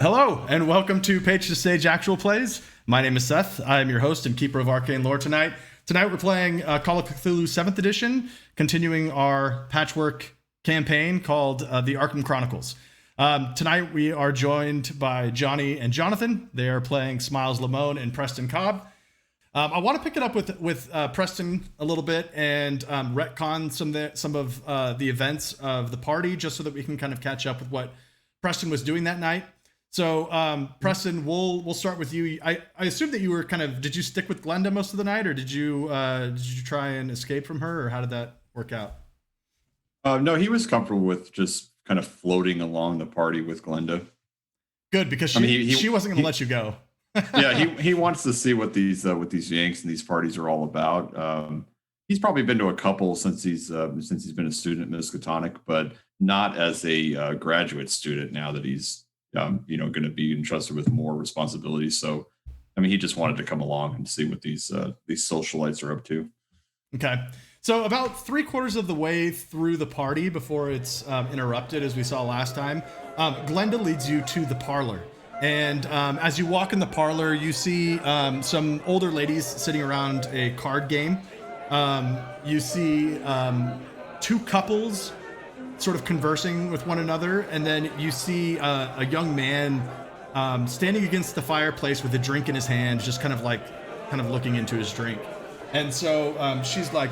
Hello, and welcome to Page to Stage Actual Plays. My name is Seth. I am your host and keeper of arcane lore tonight. Tonight we're playing Call of Cthulhu 7th edition, continuing our patchwork campaign called the Arkham Chronicles. Tonight we are joined by Johnny and Jonathan. They are playing Smiles, Lamone, and Preston Cobb. I want to pick it up with Preston a little bit and retcon some of the events of the party, just so that we can kind of catch up with what Preston was doing that night. So, Preston, we'll start with you. I assume that you were did you stick with Glenda most of the night, or did you try and escape from her, or how did that work out? No, he was comfortable with just kind of floating along the party with Glenda. Good, because she wasn't going to let you go. Yeah, he wants to see what these Yanks and these parties are all about. He's probably been to a couple since he's been a student at Miskatonic, but not as a graduate student now that he's going to be entrusted with more responsibilities. So, he just wanted to come along and see what these socialites are up to. Okay. So about 3/4 of the way through the party, before it's interrupted, as we saw last time, Glenda leads you to the parlor. And as you walk in the parlor, you see some older ladies sitting around a card game. You see two couples sort of conversing with one another, and then you see a young man standing against the fireplace with a drink in his hand, just kind of looking into his drink. And so she's like,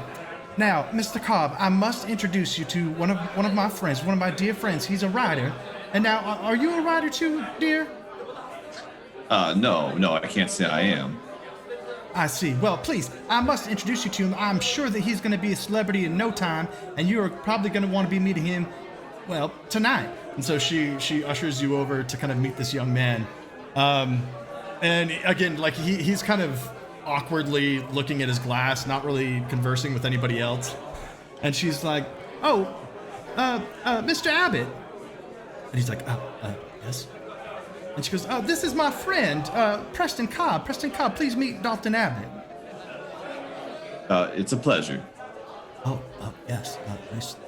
"Now, Mr. Cobb, I must introduce you to one of my friends, one of my dear friends. He's a writer. And now, are you a writer too, dear?" No, I can't say I am. "I see. Well, please, I must introduce you to him. I'm sure that he's going to be a celebrity in no time, and you are probably going to want to be meeting him, well, tonight." And so she ushers you over to kind of meet this young man. And again, like he's kind of awkwardly looking at his glass, not really conversing with anybody else. And she's like, "Oh, Mr. Abbott." And he's like, "Yes." And she goes, "Oh, this is my friend, Preston Cobb. Preston Cobb, please meet Dalton Abbott." It's a pleasure. Oh, yes.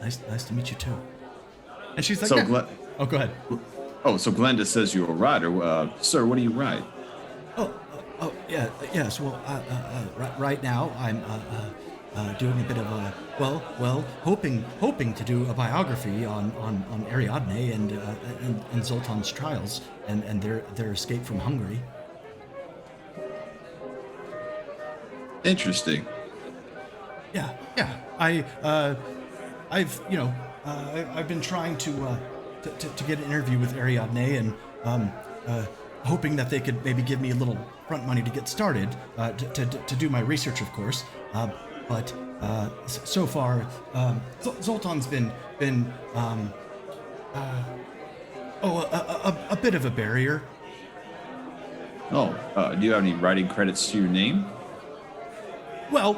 Nice to meet you too. And she's like, So "Yeah." Oh, go ahead. Oh, so Glenda says you're a writer. Sir, what do you write? Yeah, yes. Well, right now I'm doing a bit of hoping to do a biography on Ariadne and Zoltan's trials and their escape from Hungary. Interesting. Yeah. I've been trying to get an interview with Ariadne and hoping that they could maybe give me a little front money to get started, to do my research, of course. But so far, Zoltan's been a bit of a barrier. Do you have any writing credits to your name? Well,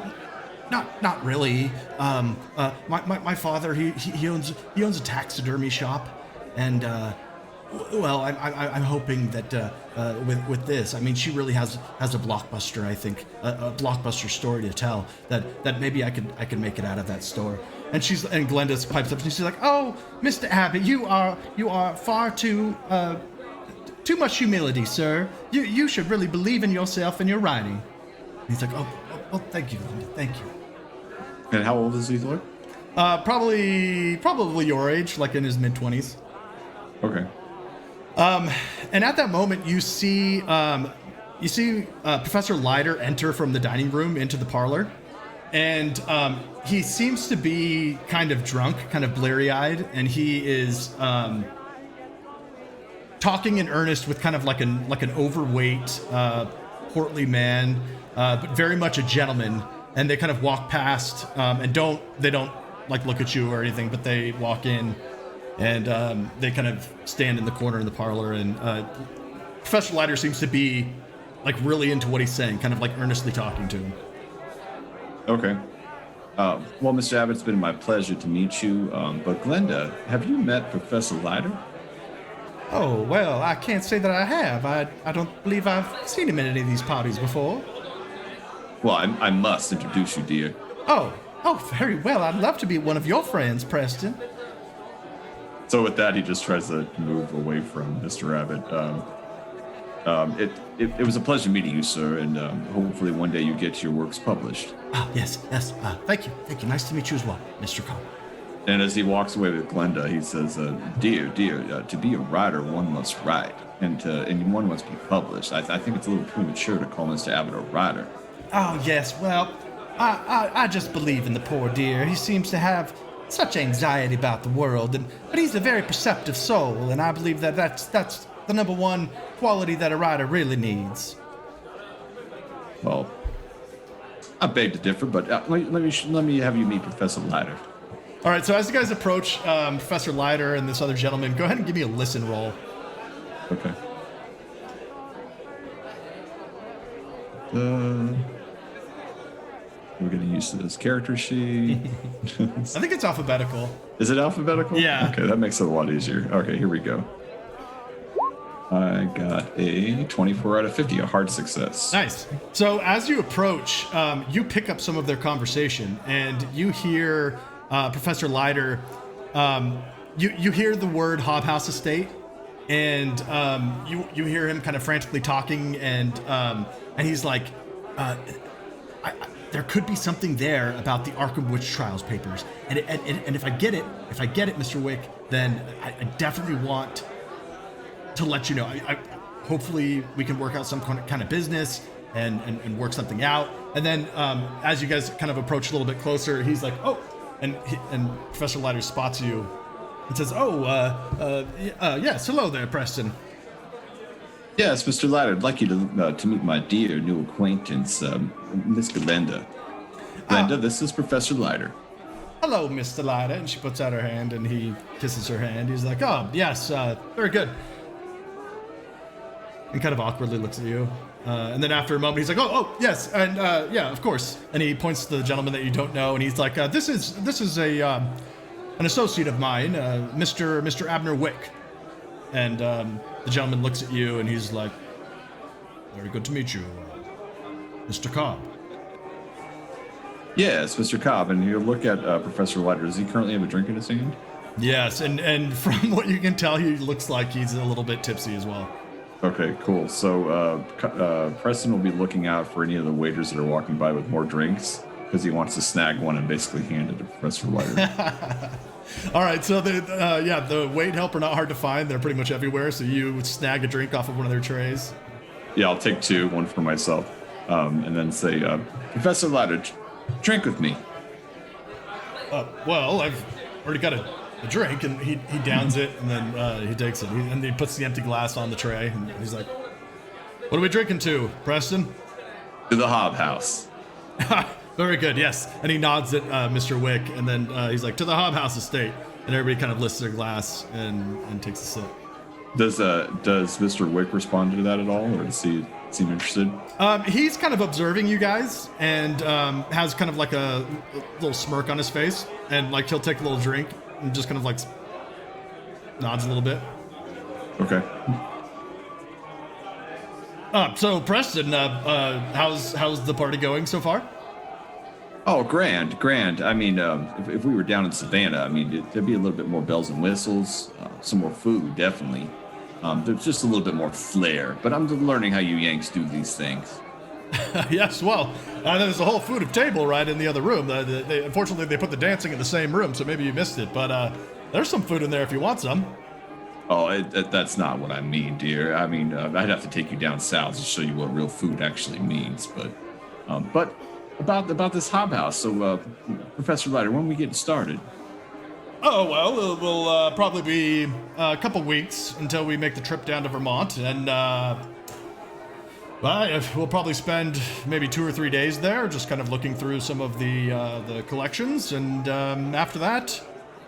not really. My father, he owns a taxidermy shop, and I'm hoping that with this, she really has a blockbuster. I think a blockbuster story to tell that maybe I could make it out of that store. And Glenda pipes up and she's like, "Oh, Mr. Abbott, you are far too much humility, sir. You should really believe in yourself and your writing." And he's like, "Oh, thank you, Glenda, thank you." And how old is he, Lord? Probably your age, like in his mid-20s. Okay. And at that moment, you see Professor Leiter enter from the dining room into the parlor, and he seems to be kind of drunk, kind of bleary-eyed, and he is talking in earnest with kind of like an overweight, portly man, but very much a gentleman. And they kind of walk past, and they don't like look at you or anything, but they walk in. And they kind of stand in the corner in the parlor, and Professor Leiter seems to be like really into what he's saying, kind of like earnestly talking to him. Okay. Well, Mr. Abbott, it's been my pleasure to meet you. But Glenda, have you met Professor Leiter? Oh, well, I can't say that I have. I don't believe I've seen him at any of these parties before. Well, I must introduce you, dear. Oh, very well. I'd love to be one of your friends, Preston. So with that, he just tries to move away from Mr. Rabbit. It was a pleasure meeting you, sir, and hopefully one day you get your works published. Yes. Thank you. Nice to meet you as well, Mr. Cobb. And as he walks away with Glenda, he says, dear, to be a writer, one must write, and one must be published. I think it's a little premature to call Mr. Abbott a writer. Oh, yes, well, I just believe in the poor dear. He seems to have such anxiety about the world, but he's a very perceptive soul, and I believe that's the number one quality that a writer really needs. Well, I beg to differ, but let me have you meet Professor Leiter. All right, so as you guys approach Professor Leiter and this other gentleman, go ahead and give me a listen roll. Okay. We're going to use this character sheet. I think it's alphabetical. Is it alphabetical? Yeah. Okay, that makes it a lot easier. Okay, here we go. I got a 24 out of 50, a hard success. Nice. So as you approach, you pick up some of their conversation, and you hear Professor Leiter. You hear the word Hobhouse Estate, and you hear him kind of frantically talking, and he's like, there could be something there about the Arkham Witch Trials papers, and if I get it, Mr. Wick, then I definitely want to let you know. I hopefully we can work out some kind of business and work something out. And then as you guys kind of approach a little bit closer, he's like, oh, and Professor Leiter spots you and says, yes, hello there, Preston. Yes, Mr. Leiter, I'd like you to meet my dear new acquaintance, Miss Glenda. Glenda, this is Professor Leiter. Hello, Mr. Leiter. And she puts out her hand, and he kisses her hand. He's like, oh, yes, very good. And kind of awkwardly looks at you. And then after a moment, he's like, oh, yes, and yeah, of course. And he points to the gentleman that you don't know, and he's like, this is an associate of mine, Mr. Abner Wick. And the gentleman looks at you, and he's like, very good to meet you, Mr. Cobb. Yes, Mr. Cobb, and you look at Professor Leiter. Does he currently have a drink in his hand? Yes, and from what you can tell, he looks like he's a little bit tipsy as well. Okay, cool. So Preston will be looking out for any of the waiters that are walking by with more drinks, because he wants to snag one and basically hand it to Professor Leiter. All right, so the wait help are not hard to find. They're pretty much everywhere, so you snag a drink off of one of their trays. Yeah, I'll take two, one for myself, and then say, Professor Leiter, drink with me. Well, I've already got a drink, and he downs it, and then he takes it, and he puts the empty glass on the tray, and he's like, what are we drinking to, Preston? To the Hob House. Very good, yes. And he nods at Mr. Wick, and then he's like, to the Hobhouse Estate. And everybody kind of lifts their glass and takes a sip. Does Mr. Wick respond to that at all, or does he seem interested? He's kind of observing you guys, and has kind of like a little smirk on his face, and like he'll take a little drink and just kind of like nods a little bit. Okay. So Preston, how's the party going so far? Oh, grand. I mean, if we were down in Savannah, I mean, there'd be a little bit more bells and whistles, some more food, definitely. There's just a little bit more flair, but I'm learning how you Yanks do these things. Yes, well, there's a whole food of table right in the other room. Unfortunately, they put the dancing in the same room, so maybe you missed it, but there's some food in there if you want some. Oh, that's not what I mean, dear. I mean, I'd have to take you down south to show you what real food actually means, but about this Hob House. So, Professor Leiter, when we get started? Oh, well, we'll probably be a couple weeks until we make the trip down to Vermont, and we'll probably spend maybe 2 or 3 days there, just kind of looking through some of the collections, and after that,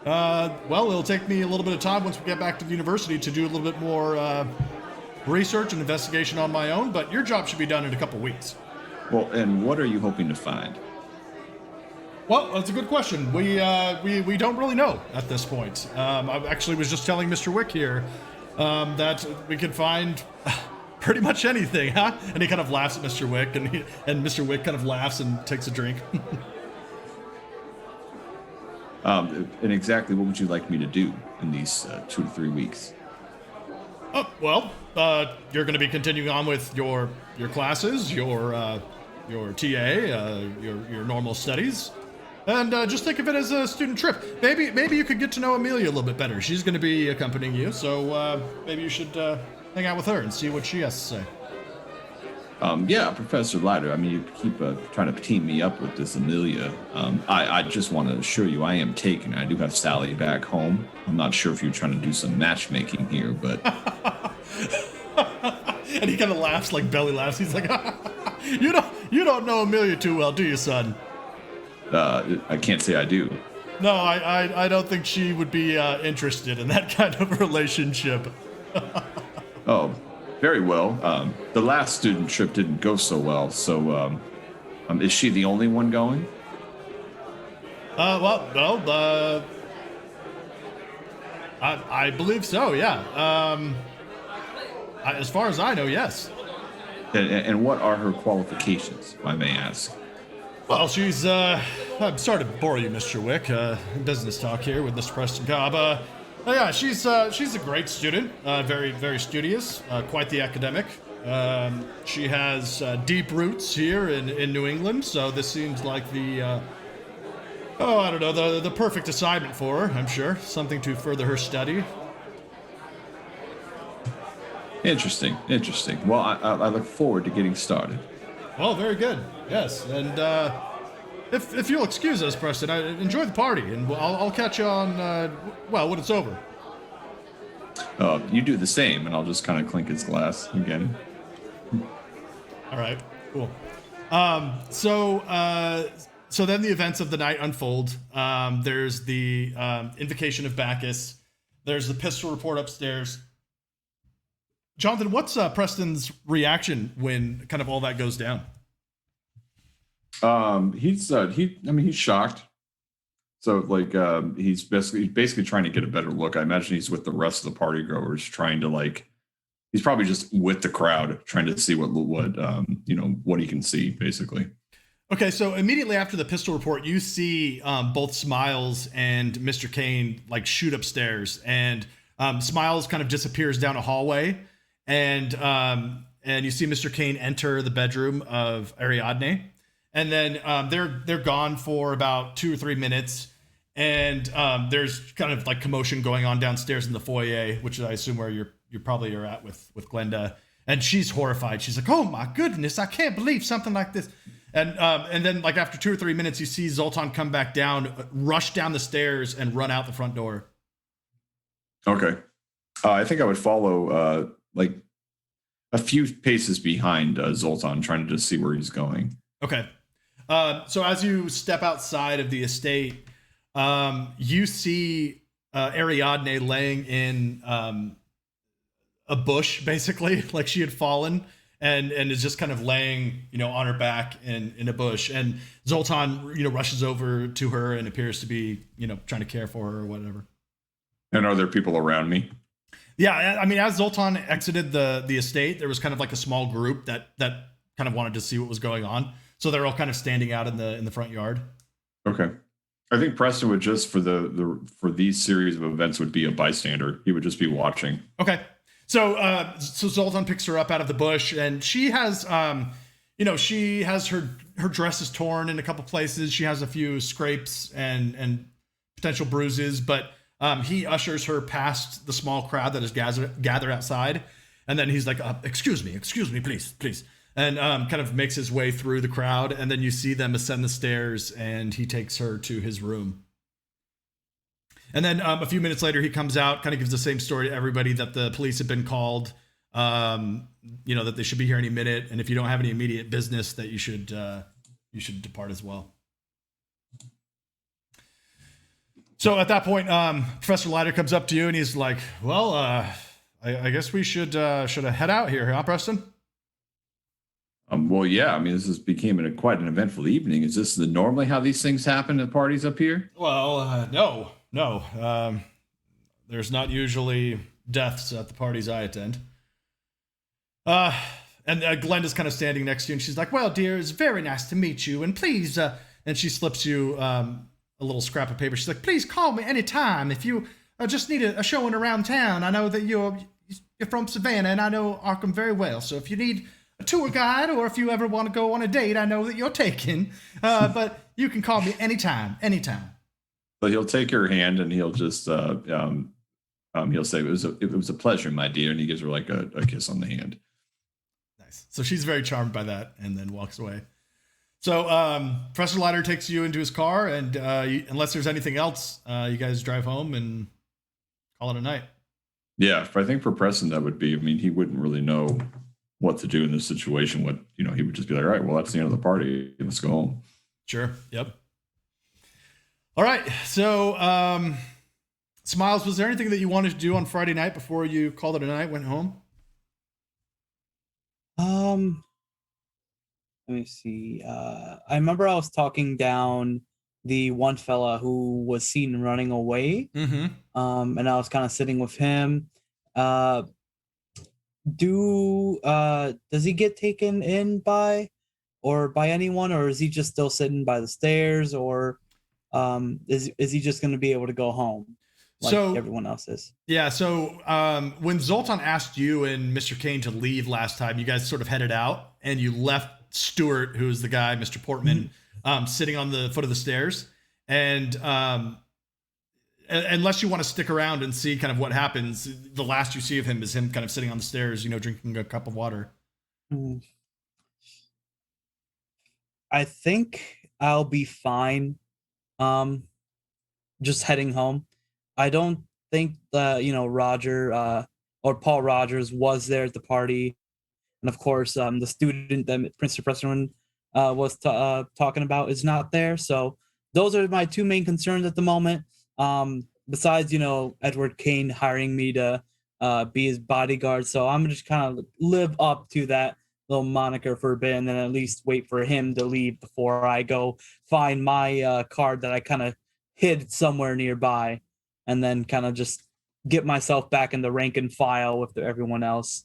it'll take me a little bit of time once we get back to the university to do a little bit more research and investigation on my own, but your job should be done in a couple weeks. Well, and what are you hoping to find? Well, that's a good question. We don't really know at this point. I actually was just telling Mr. Wick here that we could find pretty much anything, huh? And he kind of laughs at Mr. Wick, and Mr. Wick kind of laughs and takes a drink. And exactly what would you like me to do in these 2 to 3 weeks? Oh, well, you're going to be continuing on with your classes, your TA, your normal studies, and just think of it as a student trip. Maybe you could get to know Amelia a little bit better. She's going to be accompanying you, so maybe you should hang out with her and see what she has to say. Yeah, Professor Leiter. I mean, you keep trying to team me up with this Amelia. I just want to assure you I am taken. I do have Sally back home. I'm not sure if you're trying to do some matchmaking here, but... And he kind of laughs, like belly laughs. He's like, you don't know Amelia too well, do you, son? I can't say I do. No, I don't think she would be interested in that kind of relationship. Oh, very well. The last student trip didn't go so well, so is she the only one going? I believe so, yeah. As far as I know, yes. And what are her qualifications, if I may ask? Well, she's, I'm sorry to bore you, Mr. Wick. Business talk here with Mr. Preston Cobb. Yeah, she's a great student, very, very studious, quite the academic. She has deep roots here in New England, so this seems like the perfect assignment for her, I'm sure. Something to further her study. Interesting. Well, I look forward to getting started. Well, very good. Yes, and if you'll excuse us, Preston, I enjoy the party, and I'll catch you on when it's over. You do the same, and I'll just kind of clink his glass again. All right, cool. So then the events of the night unfold. There's the invocation of Bacchus. There's the pistol report upstairs. Jonathan, what's Preston's reaction when kind of all that goes down? He's shocked. So he's basically trying to get a better look. I imagine he's with the rest of the party goers, trying to he's probably just with the crowd, trying to see what he can see, basically. Okay, so immediately after the pistol report, you see both Smiles and Mr. Kane shoot upstairs, and Smiles kind of disappears down a hallway, and you see Mr. Kane enter the bedroom of Ariadne. And then they're gone for about 2 or 3 minutes, and there's kind of commotion going on downstairs in the foyer, which I assume where you probably are at with Glenda. And she's horrified. She's like, "Oh my goodness, I can't believe something like this." And then after 2 or 3 minutes, you see Zoltan come back down, rush down the stairs, and run out the front door. Okay, I think I would follow a few paces behind Zoltan, trying to just see where he's going. Okay. So as you step outside of the estate, you see Ariadne laying in a bush, basically, like she had fallen, and is just kind of laying, on her back in a bush. And Zoltan, rushes over to her and appears to be, trying to care for her or whatever. And are there people around me? Yeah, I mean, as Zoltan exited the estate, there was kind of a small group that kind of wanted to see what was going on. So they're all kind of standing out in the front yard. Okay. I think Preston would just for these series of events would be a bystander. He would just be watching. Okay. So Zoltan picks her up out of the bush, and she has she has her dress is torn in a couple places. She has a few scrapes and potential bruises, but he ushers her past the small crowd that is gathered outside, and then he's like, excuse me, please. And kind of makes his way through the crowd, and then you see them ascend the stairs, and he takes her to his room. And then a few minutes later, he comes out, kind of gives the same story to everybody, that the police have been called, that they should be here any minute, and if you don't have any immediate business, that you should depart as well. So at that point, Professor Leiter comes up to you, and he's like, "Well, I guess we should head out here, huh, Preston?" Well, yeah. I mean, this became quite an eventful evening. Is this normally how these things happen at parties up here? Well, no. There's not usually deaths at the parties I attend. And Glenda's kind of standing next to you, and she's like, "Well, dear, it's very nice to meet you, and please," and she slips you a little scrap of paper. She's like, please call me anytime if you just need a showing around town. I know that you're from Savannah, and I know Arkham very well. So if you need a tour guide, or if you ever want to go on a date, I know that you're taken. But you can call me anytime. But he'll take her hand and he'll just he'll say, it was a pleasure, my dear, and he gives her like a kiss on the hand. Nice. So she's very charmed by that, and then walks away. So Professor Leiter takes you into his car, and unless there's anything else, you guys drive home and call it a night. Yeah, I think for Preston that would be. I mean, he wouldn't really know what to do in this situation. He would just be like, all right, well, that's the end of the party. Let's go home. Sure. Yep. All right. So, Smiles, was there anything that you wanted to do on Friday night before you called it a night, went home? Let me see. I remember I was talking down the one fella who was seen running away. Mm-hmm. And I was kind of sitting with him. Does he get taken in by anyone, or is he just still sitting by the stairs, or is he just going to be able to go home like everyone else is? Yeah. So when Zoltan asked you and Mr. Kane to leave last time, you guys sort of headed out, and you left Stuart, who's the guy, Mr. Portman, sitting on the foot of the stairs. And unless you want to stick around and see kind of what happens, the last you see of him is him kind of sitting on the stairs, drinking a cup of water. I think I'll be fine. Just heading home. I don't think that, Roger or Paul Rogers was there at the party. And of course, the student that Mr. Preston was talking about is not there. So those are my two main concerns at the moment. Besides, Edward Kane hiring me to be his bodyguard. So I'm just kind of live up to that little moniker for a bit, and then at least wait for him to leave before I go find my card that I kind of hid somewhere nearby, and then kind of just get myself back in the rank and file with everyone else.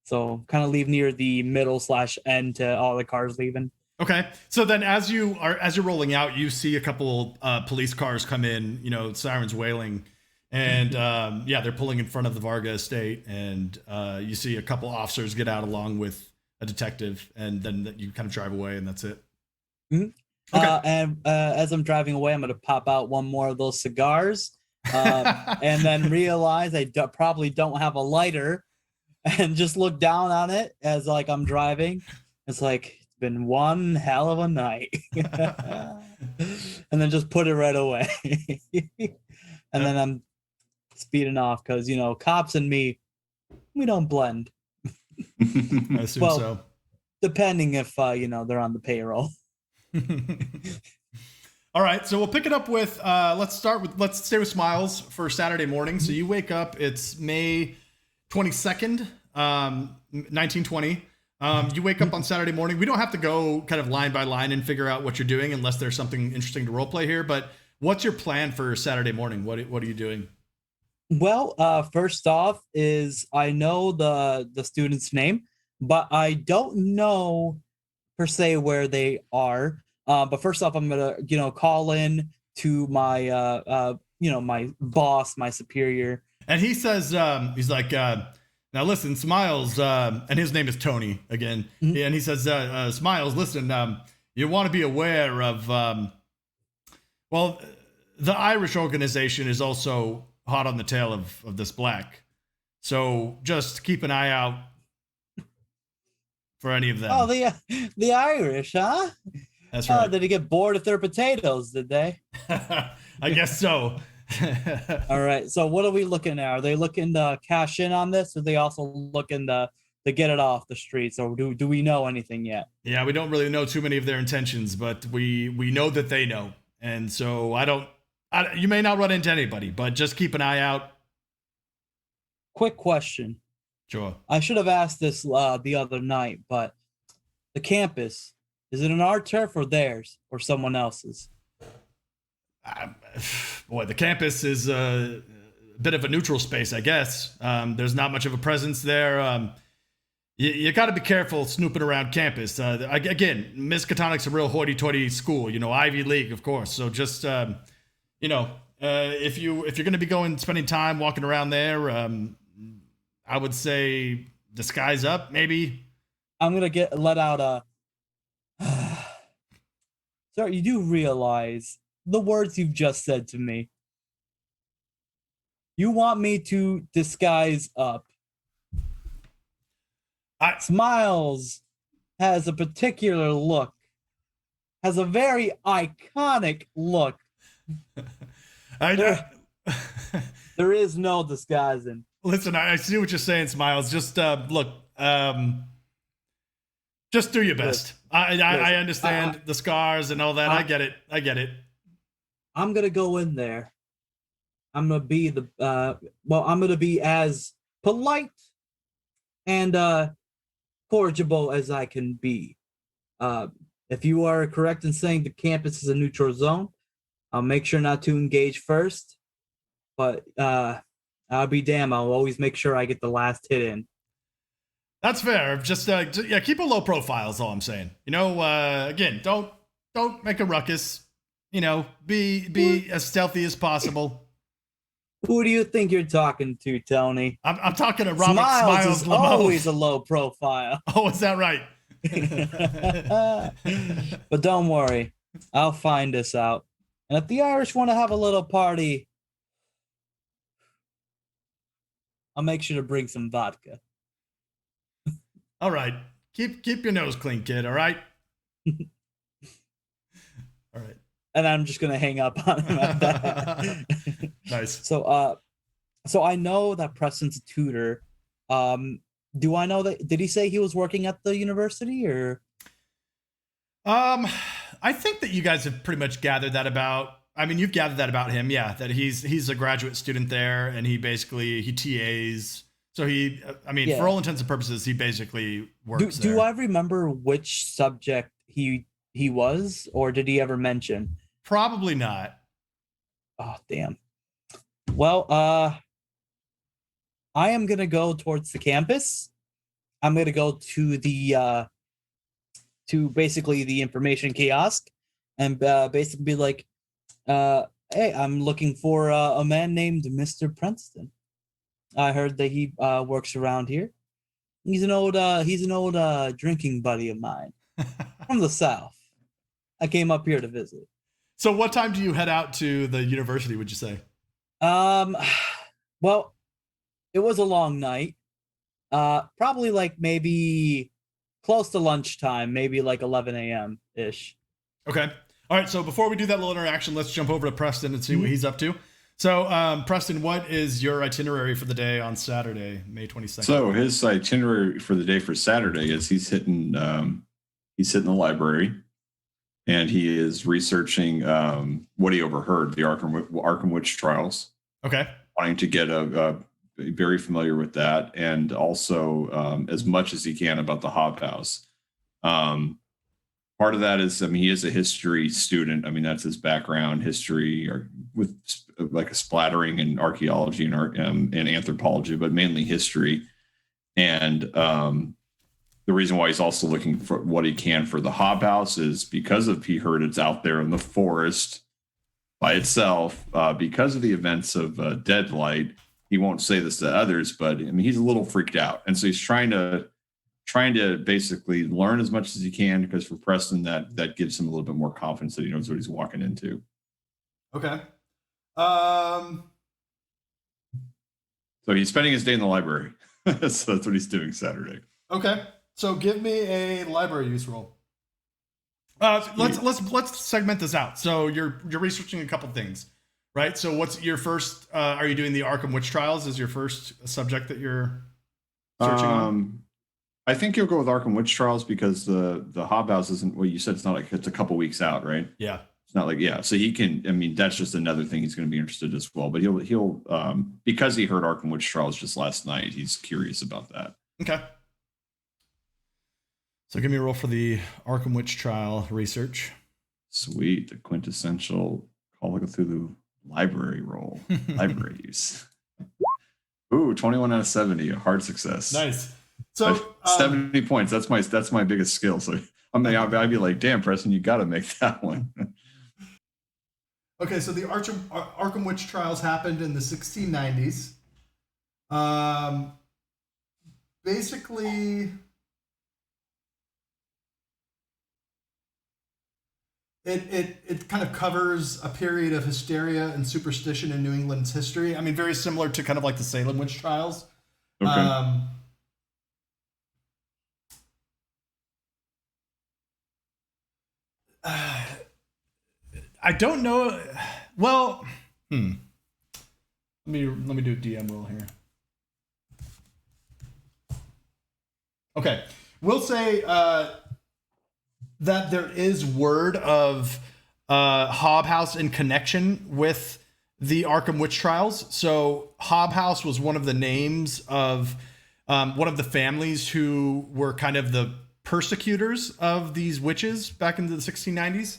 So kind of leave near the middle/end to all the cars leaving. Okay. So then as you're rolling out, you see a couple police cars come in, sirens wailing, and they're pulling in front of the Varga estate, and you see a couple officers get out along with a detective, and then you kind of drive away, and that's it. Mm-hmm. Okay. And as I'm driving away, I'm going to pop out one more of those cigars, and then realize I probably don't have a lighter, and just look down on it as like I'm driving. It's like, it's been one hell of a night. And then just put it right away. And then I'm speeding off because, cops and me, we don't blend. I assume so. Depending if, they're on the payroll. All right, so we'll pick it up with, let's stay with Smiles for Saturday morning. So you wake up, it's May 22nd, 1920. You wake up on Saturday morning. We don't have to go kind of line by line and figure out what you're doing unless there's something interesting to roleplay here. But what's your plan for Saturday morning? What are you doing? Well, first off is I know the student's name, but I don't know per se where they are. But first off, I'm gonna call in to my my boss, my superior, and he says he's like, now listen, Smiles, and his name is Tony again. Mm-hmm. And he says, Smiles, listen, you want to be aware of, the Irish organization is also hot on the tail of this black. So just keep an eye out for any of them. Oh, the Irish, huh? That's right. Did they get bored of their potatoes, did they? I guess so. All right. So what are we looking at? Are they looking to cash in on this? Or are they also looking to get it off the streets? Or do we know anything yet? Yeah, we don't really know too many of their intentions, but we know that they know. And so you may not run into anybody, but just keep an eye out. Quick question. Sure. I should have asked this the other night, but the campus, is it an our turf or theirs or someone else's? Boy, the campus is a bit of a neutral space, I guess. There's not much of a presence there. You got to be careful snooping around campus. Again, Miskatonic's a real hoity-toity school, Ivy League, of course. So just if you're going to be spending time walking around there, I would say disguise up, maybe. I'm gonna let out a. Sir, you do realize the words you've just said to me. You want me to disguise up. Smiles has a particular look, has a very iconic look. There is no disguising. Listen, I see what you're saying, Smiles. Just look, just do your best. I understand the scars and all that. I get it. I'm gonna go in there. I'm gonna be I'm gonna be as polite and cordial as I can be. If you are correct in saying the campus is a neutral zone, I'll make sure not to engage first. But I'll be damned, I'll always make sure I get the last hit in. That's fair. Just keep a low profile is all I'm saying. Again, don't make a ruckus. Be as stealthy as possible. Who do you think you're talking to, Tony? I'm talking to Robert Smiles is Lamone. always a low profile. Oh, is that right? But don't worry, I'll find this out. And if the Irish want to have a little party, I'll make sure to bring some vodka. All right. Keep your nose clean, kid, all right? All right. And I'm just gonna hang up on him at that. Nice. So I know that Preston's a tutor. Do I know that? Did he say he was working at the university or? I think that you guys have pretty much gathered that about. I mean, you've gathered that about him, yeah. That he's a graduate student there, and he TAs. So for all intents and purposes, he basically works there. Do I remember which subject he was, or did he ever mention? Probably not. Oh, damn. Well, I am gonna go towards the campus. I'm gonna go to the to basically the information kiosk, and basically be like, "Hey, I'm looking for a man named Mr. Preston. I heard that he works around here. He's an old drinking buddy of mine from the South. I came up here to visit." So what time do you head out to the university, would you say? Well, it was a long night. Probably like maybe close to lunchtime, maybe like 11 a.m. ish. Okay. All right. So before we do that little interaction, let's jump over to Preston and see what he's up to. So, Preston, what is your itinerary for the day on Saturday, May 22nd? So his itinerary for the day for Saturday is he's hitting the library, and he is researching what he overheard, the Arkham witch trials. Okay. Wanting to get very familiar with that, and also as much as he can about the Hob House. Part of that is, he is a history student. That's his background, history, or with like a splattering in archaeology and anthropology, but mainly history. And the reason why he's also looking for what he can for the Hob House is because he heard it's out there in the forest by itself. Because of the events of Deadlight, he won't say this to others, but he's a little freaked out, and so he's trying to basically learn as much as he can, because for Preston that gives him a little bit more confidence that he knows what he's walking into. Okay. So he's spending his day in the library. So that's what he's doing Saturday. Okay. So give me a library use roll. Let's segment this out. So you're researching a couple things, right? So what's your first? Are you doing the Arkham witch trials as your first subject that you're searching on? I think you'll go with Arkham witch trials because the Hob House isn't what you said. It's not like it's a couple weeks out, right? Yeah. It's not like, yeah. So he can. That's just another thing he's going to be interested as well. But he'll because he heard Arkham witch trials just last night. He's curious about that. Okay. So give me a roll for the Arkham witch trial research. Sweet, the quintessential Call of Cthulhu library roll, library use. Ooh, 21 out of 70, a hard success. Nice. So 70 points. That's my biggest skill. So I'd be like, damn, Preston, you got to make that one. Okay, so the Arkham Witch Trials happened in the 1690s. Basically, it kind of covers a period of hysteria and superstition in New England's history. I mean, very similar to kind of like the Salem Witch Trials. Okay. I don't know. Well, let me do a DM roll here. Okay, we'll say that there is word of Hobhouse in connection with the Arkham Witch Trials. So Hobhouse was one of the names of one of the families who were kind of the persecutors of these witches back in the 1690s.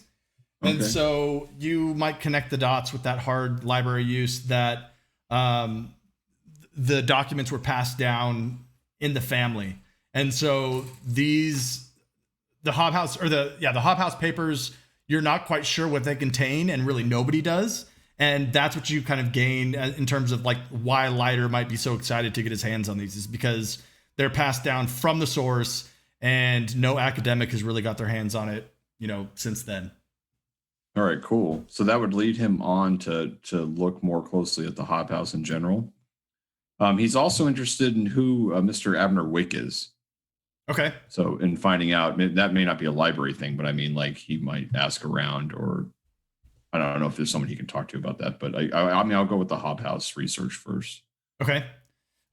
And so you might connect the dots with that hard library use that the documents were passed down in the family. And so the Hobhouse papers, you're not quite sure what they contain, and really nobody does. And that's what you kind of gain in terms of like why Leiter might be so excited to get his hands on these, is because they're passed down from the source and no academic has really got their hands on it, since then. All right, cool. So that would lead him on to look more closely at the Hobhouse in general. He's also interested in who Mr. Abner Wick is. Okay. So in finding out, that may not be a library thing, but I mean, like he might ask around, or I don't know if there's someone he can talk to about that. But I mean, I'll go with the Hobhouse research first. Okay.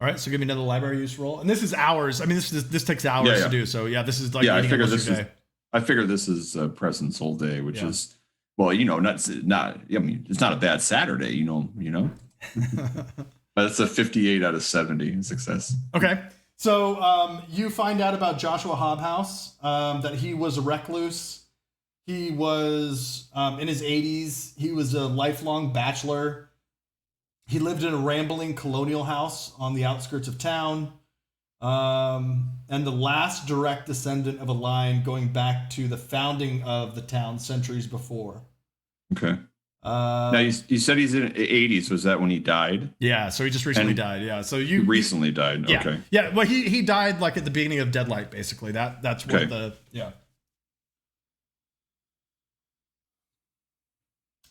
All right. So give me another library use roll, and this is hours. I mean, this takes hours to do. So yeah, this is like I figure this is Preston's whole day, which is. Well, not. I mean, it's not a bad Saturday, But it's a 58 out of 70 success. Okay, so you find out about Joshua Hobhouse, that he was a recluse. He was in his 80s. He was a lifelong bachelor. He lived in a rambling colonial house on the outskirts of town, and the last direct descendant of a line going back to the founding of the town centuries before. Okay. Now you said he's in the 80s. Was that when he died? Yeah. So he just recently died. Yeah. So he recently died. Yeah, okay. Yeah. Well, he died like at the beginning of Deadlight, basically. That's what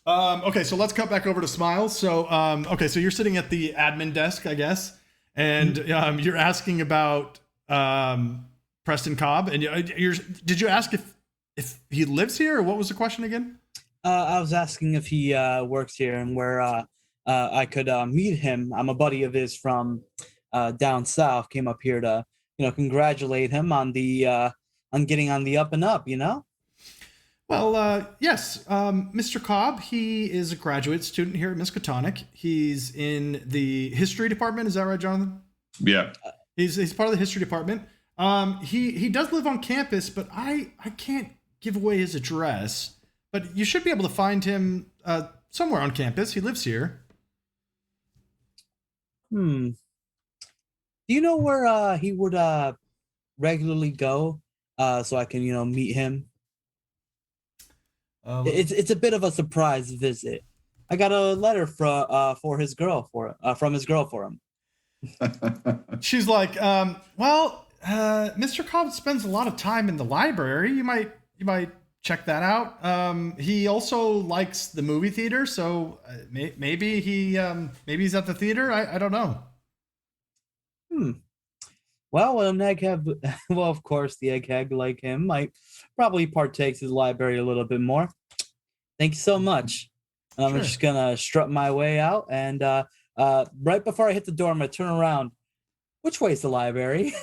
okay. So let's cut back over to Smiles. So, so you're sitting at the admin desk, I guess, and you're asking about Preston Cobb, and did you ask if he lives here, or what was the question again? I was asking if he works here and where I could meet him. I'm a buddy of his from down south. Came up here to congratulate him on on getting on the up and up. Well, yes, Mr. Cobb. He is a graduate student here at Miskatonic. He's in the history department. Is that right, Jonathan? Yeah. He's part of the history department. He does live on campus, but I can't give away his address. But you should be able to find him somewhere on campus. He lives here. Do you know where he would regularly go so I can, meet him? It's a bit of a surprise visit. I got a letter from his girl for him. She's like, Mr. Cobb spends a lot of time in the library. You might check that out. He also likes the movie theater, so maybe he's at the theater. I don't know. Well, an egghead. Well, of course, the egghead like him might probably partakes his library a little bit more. Thank you so much. I'm just gonna strut my way out, and right before I hit the door, I'm gonna turn around. Which way is the library?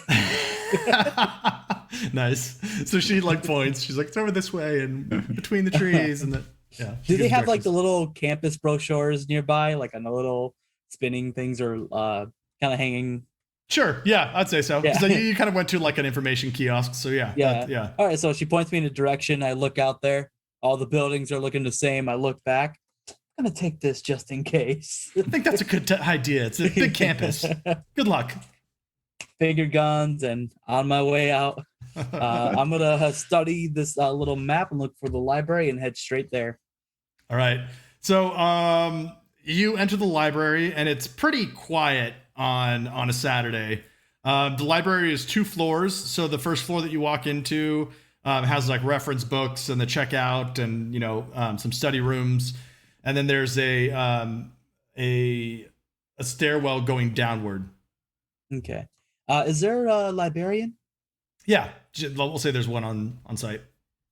Nice. So she points. She's like, it's over this way and between the trees. And do they have the little campus brochures nearby, like on the little spinning things, or kind of hanging? Sure. Yeah, I'd say so. Yeah. So you kind of went to an information kiosk. So yeah. All right. So she points me in a direction. I look out there. All the buildings are looking the same. I look back. I'm gonna take this just in case. I think that's a good idea. It's a big campus. Good luck. Figure guns, and on my way out, I'm gonna study this little map and look for the library and head straight there. All right. So you enter the library, and it's pretty quiet on a Saturday. The library is 2 floors. So the first floor that you walk into has like reference books and the checkout, and some study rooms, and then there's a stairwell going downward. Okay. Is there a librarian? Yeah, we'll say there's one on site.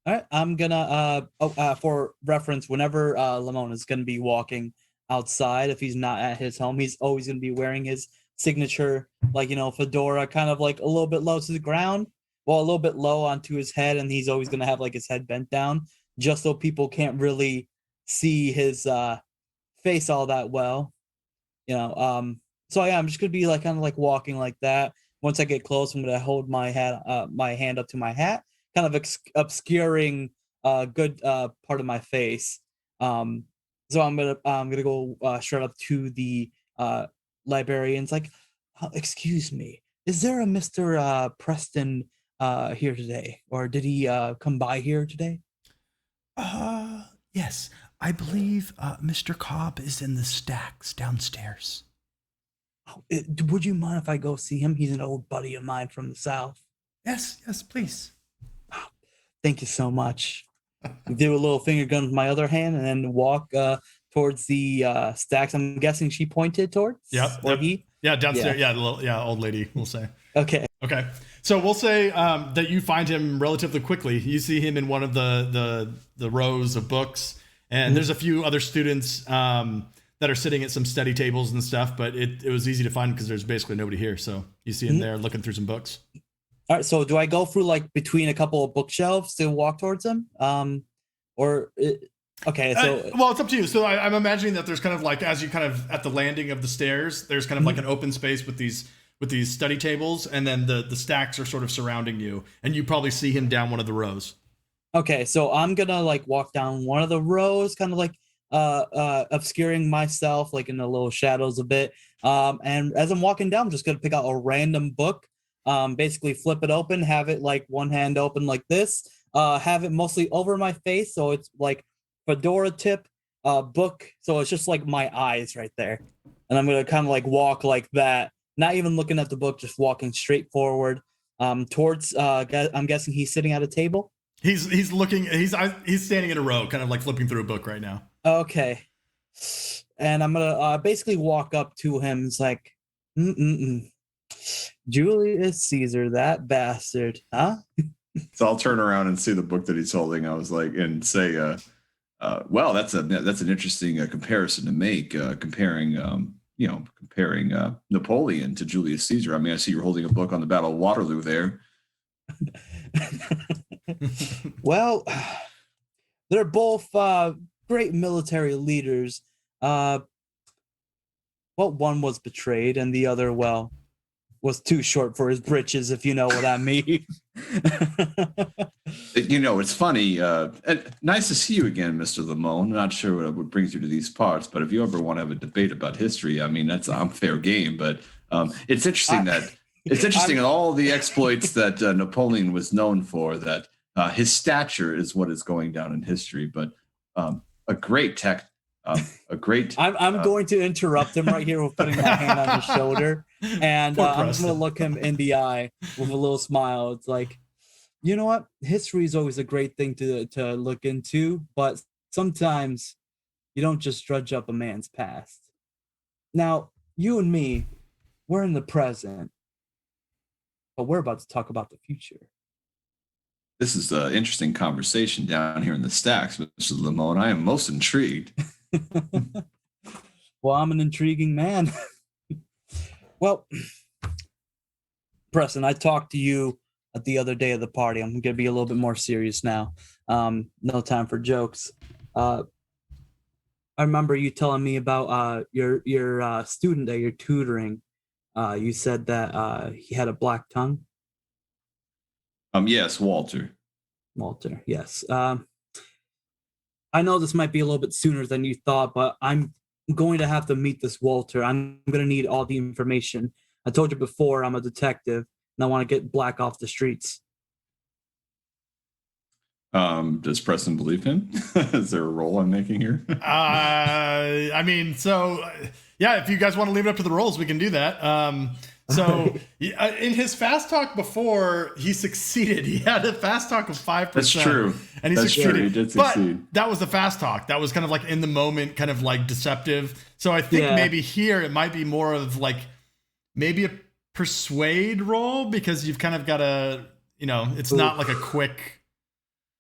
All right, I'm gonna for reference, whenever Lamone is gonna be walking outside, if he's not at his home, he's always gonna be wearing his signature, fedora, kind of like a little bit low to the ground, well, a little bit low onto his head, and he's always gonna have like his head bent down, just so people can't really see his face all that well. So yeah, I'm just gonna be like kind of like walking like that. Once I get close, I'm gonna hold my hand up to my hat, kind of obscuring a good part of my face. So I'm gonna go straight up to the librarians, like, excuse me, is there a Mr. Preston here today, or did he come by here today? Yes, I believe Mr. Cobb is in the stacks downstairs. Oh, would you mind if I go see him? He's an old buddy of mine from the South. Yes, please. Thank you so much. Do a little finger gun with my other hand, and then walk towards the stacks. I'm guessing she pointed towards. Yep. He? Yeah, downstairs. Yeah, old lady. We'll say. Okay. So we'll say that you find him relatively quickly. You see him in one of the rows of books, and there's a few other students that are sitting at some study tables and stuff. But it was easy to find because there's basically nobody here. So you see him there looking through some books. All right. So do I go through like between a couple of bookshelves to walk towards him? Okay. So well, it's up to you. So I'm imagining that there's kind of like, as you kind of at the landing of the stairs, there's kind of like an open space with these study tables, and then the stacks are sort of surrounding you, and you probably see him down one of the rows. Okay, so I'm gonna like walk down one of the rows, kind of like obscuring myself like in the little shadows a bit. And as I'm walking down, I'm just gonna pick out a random book, basically flip it open, have it like one hand open like this, have it mostly over my face, so it's like fedora tip book, so it's just like my eyes right there, and I'm gonna kind of like walk like that, not even looking at the book, just walking straight forward towards I'm guessing he's sitting at a table. He's looking, he's standing in a row, kind of like flipping through a book right now. Okay. And I'm gonna basically walk up to him. It's like, Julius Caesar, that bastard, huh? So I'll turn around and see the book that he's holding. I was like, and say, well, that's an interesting comparison to make, comparing Napoleon to Julius Caesar. I mean, I see you're holding a book on the Battle of Waterloo there. Well, they're both great military leaders. Well, one was betrayed, and the other, well, was too short for his britches, if you know what I mean. It's funny. And nice to see you again, Mr. Lamone. Not sure what brings you to these parts, but if you ever want to have a debate about history, I mean, I'm fair game. But it's interesting in all the exploits that Napoleon was known for, that his stature is what is going down in history. But a great tech. I'm going to interrupt him right here with putting my hand on his shoulder, and I'm just going to look him in the eye with a little smile. It's like, you know what? History is always a great thing to look into, but sometimes you don't just drudge up a man's past. Now, you and me, we're in the present, but we're about to talk about the future. This is an interesting conversation down here in the stacks, Mr. Lamone. I am most intrigued. Well, I'm an intriguing man. Well, Preston, I talked to you at the other day of the party. I'm going to be a little bit more serious now. No time for jokes. I remember you telling me about your student that you're tutoring. You said that he had a black tongue. Yes, Walter. Walter, yes. I know this might be a little bit sooner than you thought, but I'm going to have to meet this Walter. I'm going to need all the information. I told you before, I'm a detective, and I want to get Black off the streets. Does Preston believe him? Is there a role I'm making here? I mean, so yeah, if you guys want to leave it up to the rolls, we can do that. In his fast talk before, he succeeded. He had a fast talk of 5%. That's true. And he That's succeeded. true. He did succeed. But that was the fast talk. That was kind of like in the moment, kind of like deceptive. So I think maybe here it might be more of like maybe a persuade roll, because you've kind of got a, it's not like a quick.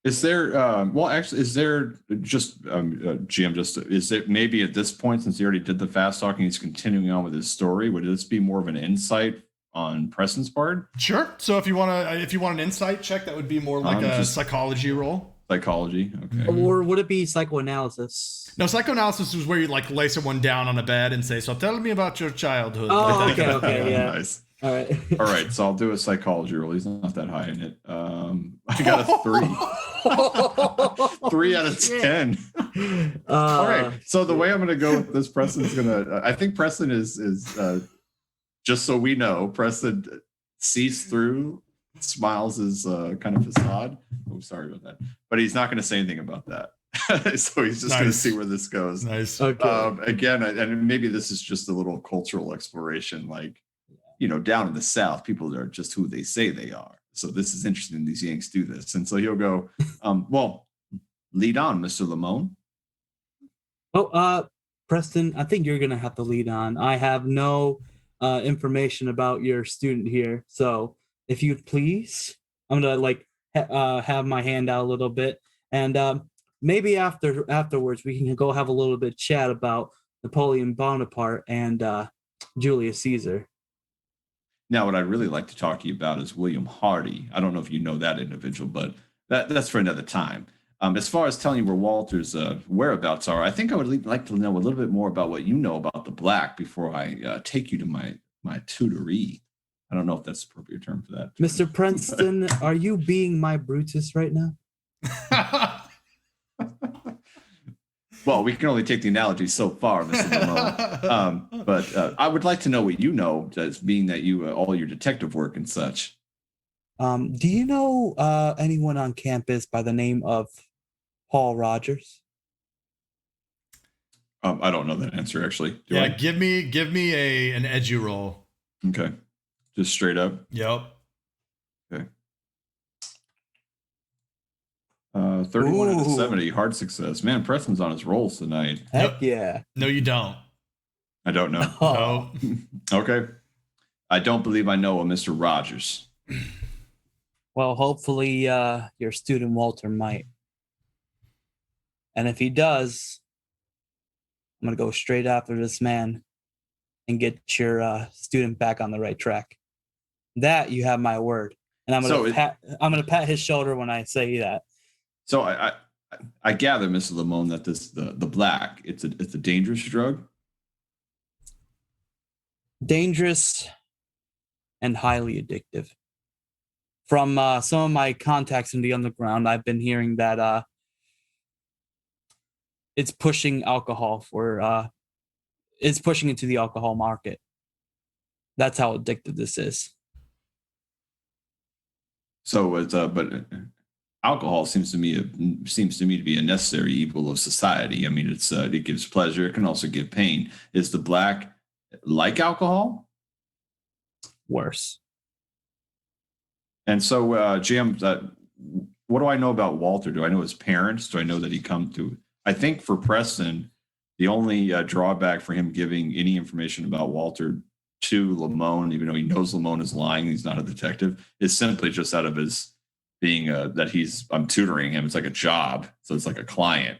Is there, is there just, GM, is it maybe at this point, since he already did the fast talk and he's continuing on with his story, would this be more of an insight on Preston's part? Sure. So if you want an insight check, that would be more like a psychology roll. Psychology, okay. Or would it be psychoanalysis? No, psychoanalysis is where you like lay someone down on a bed and say, "So tell me about your childhood." Oh, okay, yeah. Nice. All right. All right, so I'll do a psychology roll. He's not that high in it. I got a 3. 3 out of 10. All right. So the way I'm going to go with this, Preston's going to. I think Preston is just so we know, Preston sees through Smiles' kind of facade. Oh, sorry about that. But he's not going to say anything about that. So he's just going to see where this goes. Nice. Okay. Again, and maybe this is just a little cultural exploration, like. Down in the South, people are just who they say they are. So this is interesting. These Yanks do this. And so he'll go, well, lead on, Mr. Lamone. Oh, Preston, I think you're going to have to lead on. I have no information about your student here. So if you please, I'm going to have my hand out a little bit. And maybe afterwards, we can go have a little bit of chat about Napoleon Bonaparte and Julius Caesar. Now, what I'd really like to talk to you about is William Hardy. I don't know if you know that individual, but that's for another time. As far as telling you where Walter's whereabouts are, I think I would like to know a little bit more about what you know about the Black before I take you to my tutee. I don't know if that's the appropriate term for that. Mr. Preston, are you being my Brutus right now? Well, we can only take the analogy so far, Mr. Lamone. But I would like to know what you know, as being that you all your detective work and such. Do you know anyone on campus by the name of Paul Rogers? I don't know that answer, actually. Give me an edu roll. Okay, just straight up. Yep. Okay. 31 out of 70, hard success. Man, Preston's on his rolls tonight. Heck yeah. No, you don't. I don't know. No. Okay. I don't believe I know a Mr. Rogers. Well, hopefully your student Walter might. And if he does, I'm going to go straight after this man and get your student back on the right track. That you have my word. And I'm going to pat his shoulder when I say that. So I gather, Mr. Lamone, that the Black, it's a dangerous drug. Dangerous and highly addictive. From some of my contacts in the underground, I've been hearing that it's pushing alcohol it's pushing into the alcohol market. That's how addictive this is. So it's but alcohol seems to me to be a necessary evil of society. I mean, it gives pleasure. It can also give pain. Is the Black like alcohol? Worse. And so, Jim, what do I know about Walter? Do I know his parents? Do I know that he come to? I think for Preston, the only drawback for him giving any information about Walter to Lamone, even though he knows Lamone is lying, he's not a detective, is simply just out of his being that I'm tutoring him. It's like a job, so it's like a client,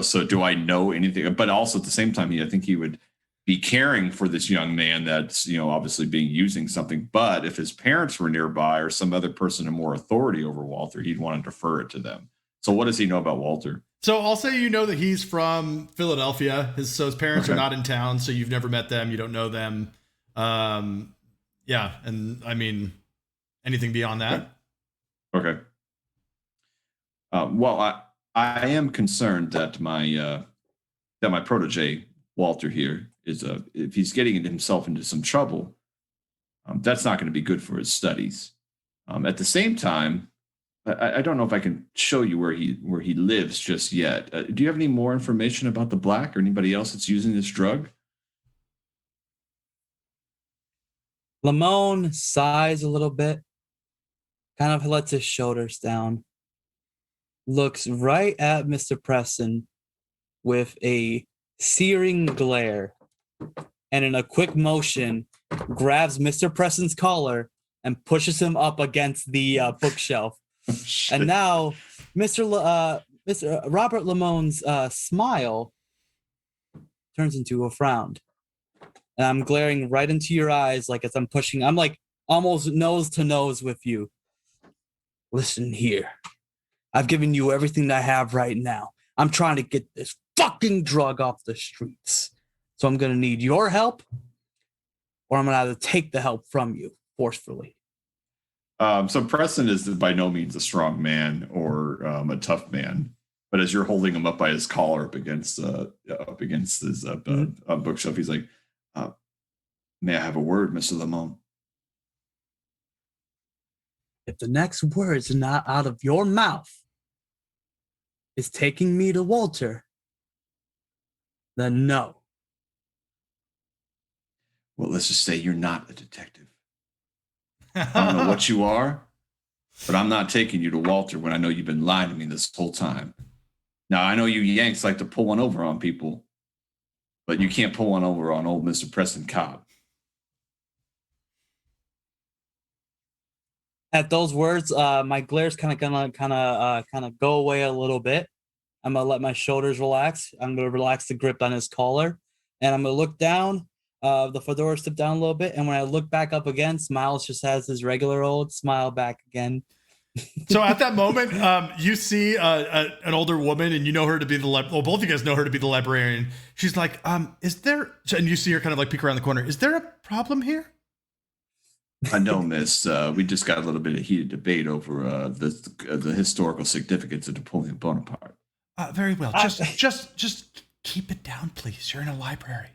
So do I know anything? But also at the same time, I think he would be caring for this young man that's obviously using something. But if his parents were nearby or some other person in more authority over Walter, he'd want to defer it to them. So what does he know about Walter? So I'll say that he's from Philadelphia. His parents are not in town, so you've never met them. You don't know them. Yeah, and I mean, anything beyond that? Okay. Well, I am concerned that my protege Walter here is if he's getting himself into some trouble, that's not going to be good for his studies. At the same time, I don't know if I can show you where he lives just yet. Do you have any more information about the Black or anybody else that's using this drug? Lamone sighs a little bit, kind of lets his shoulders down, looks right at Mr. Preston with a searing glare, and in a quick motion, grabs Mr. Preston's collar and pushes him up against the bookshelf. And now, Mr. Robert Lamone's smile turns into a frown. And I'm glaring right into your eyes, like as I'm like almost nose to nose with you. Listen here. I've given you everything that I have right now. I'm trying to get this fucking drug off the streets. So I'm going to need your help, or I'm going to have to take the help from you forcefully. So Preston is by no means a strong man or a tough man, but as you're holding him up by his collar up against his bookshelf, he's like, "May I have a word, Mr. Lamone?" If the next words not out of your mouth is taking me to Walter, then no. Well, let's just say you're not a detective. I don't know what you are, but I'm not taking you to Walter when I know you've been lying to me this whole time. Now, I know you Yanks like to pull one over on people, but you can't pull one over on old Mr. Preston Cobb. At those words, my glare's kind of go away a little bit. I'm gonna let my shoulders relax. I'm gonna relax the grip on his collar, and I'm gonna look down. The fedora step down a little bit, and when I look back up again, Smiles just has his regular old smile back again. So at that moment, you see an older woman, and you know her to be both of you guys know her to be the librarian. She's like, is there, and you see her kind of like peek around the corner. Is there a problem here? I know, miss. We just got a little bit of heated debate over the historical significance of Napoleon Bonaparte. Very well. Just keep it down, please. You're in a library.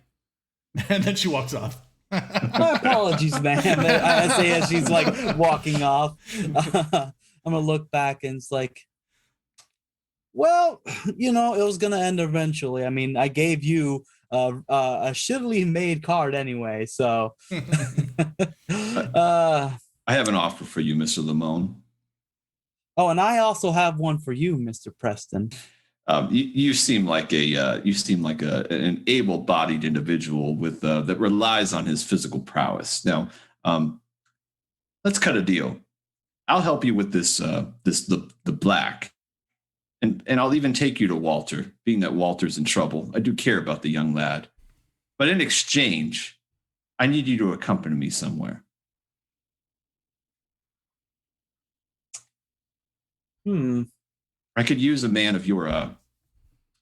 And then she walks off. My apologies, ma'am. I say as she's like walking off. I'm gonna look back and it's like, well, it was gonna end eventually. I mean, I gave you a shittily made card anyway, so. I have an offer for you, Mr. Lamone. Oh, and I also have one for you, Mr. Preston. You seem like an able-bodied individual with that relies on his physical prowess. Now, let's cut a deal. I'll help you with the Black, and I'll even take you to Walter, being that Walter's in trouble. I do care about the young lad, but in exchange, I need you to accompany me somewhere. I could use a man of your,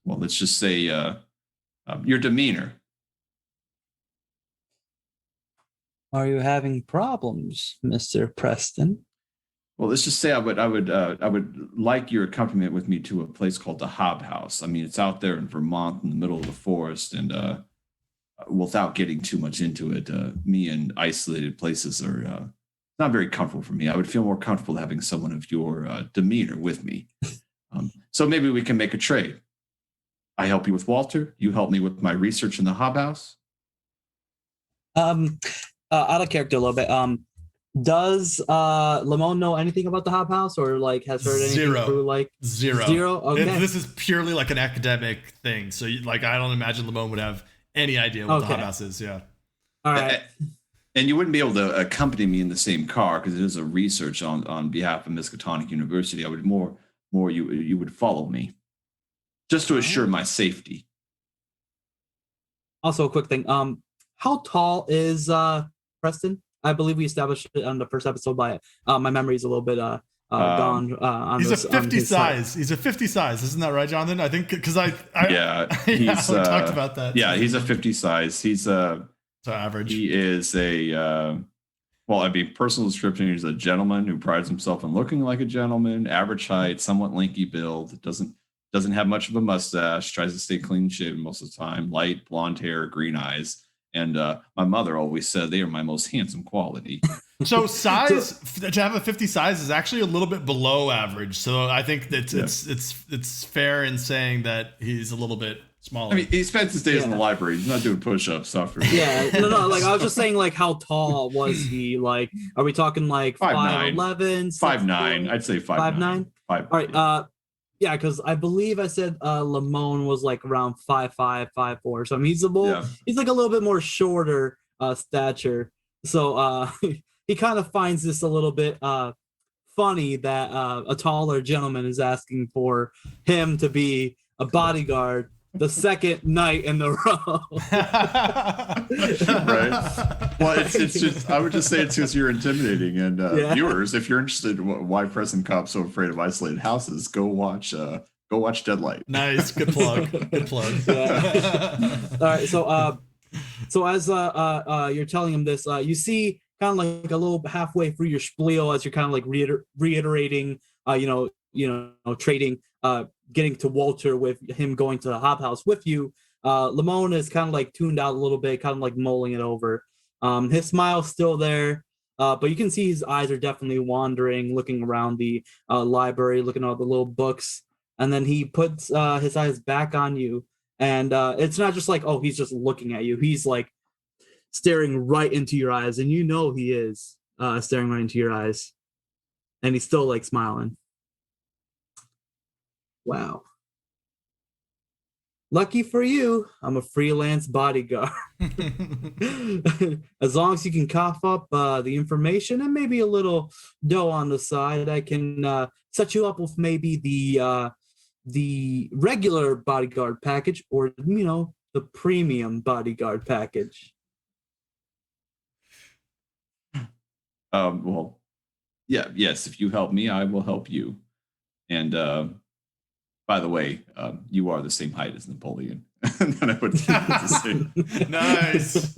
let's just say your demeanor. Are you having problems, Mr. Preston? Well, let's just say I would like your accompaniment with me to a place called the Hob House. I mean, it's out there in Vermont in the middle of the forest, and without getting too much into it, me in isolated places are not very comfortable for me. I would feel more comfortable having someone of your demeanor with me. So maybe we can make a trade. I help you with Walter. You help me with my research in the Hob House. Out of character a little bit. Does Lamone know anything about the Hob House, or like has heard anything through Zero? Okay. This is purely like an academic thing. So I don't imagine Lamone would have any idea what the Hob House is. Yeah. All right. And you wouldn't be able to accompany me in the same car because it is a research on behalf of Miskatonic University. I would more you would follow me just to assure my safety. Also, a quick thing. How tall is Preston? I believe we established it on the first episode, but my memory is a little bit gone. He's a 50 size. He's a 50 size. Isn't that right, Jonathan? I think because I we talked about that. Yeah, he's a 50 size. He's so average. He is personal description. He's a gentleman who prides himself on looking like a gentleman. Average height, somewhat lanky build. Doesn't have much of a mustache. Tries to stay clean shaven most of the time. Light blonde hair, green eyes. And my mother always said they are my most handsome quality. So size to have a 50 size is actually a little bit below average. So I think that it's fair in saying that he's a little bit smaller. I mean, he spends his days in the library. He's not doing push-ups. Yeah, no. Like I was just saying, like how tall was he? Like, are we talking like 5'11", 5'9"? I'd say 5'9". 5'9". All right. Yeah, because I believe I said Lamone was like around 5'5", 5'4". So I mean, he's like a little bit more shorter stature. So he kind of finds this a little bit funny that a taller gentleman is asking for him to be a bodyguard the second night in the row. Right. Well, it's just, I would just say it's because you're intimidating. And viewers, if you're interested in why Preston Cobb's so afraid of isolated houses, go watch Deadlight. Nice. Good plug. Good plug. Yeah. All right. So as you're telling him this, you see kind of like a little halfway through your spiel as you're kind of like reiterating, trading, getting to Walter with him going to the hop house with you. Lamone is kind of like tuned out a little bit, kind of like mulling it over. His smile's still there, but you can see his eyes are definitely wandering, looking around the library, looking at all the little books, and then he puts his eyes back on you. And it's not just like, oh, he's just looking at you. He's like staring right into your eyes, and you know he is staring right into your eyes, and he's still like smiling. Wow. Lucky for you, I'm a freelance bodyguard. As long as you can cough up the information and maybe a little dough on the side, I can set you up with maybe the regular bodyguard package, or the premium bodyguard package. Well, yes, if you help me, I will help you. And by the way, you are the same height as Napoleon. And then I would say, nice.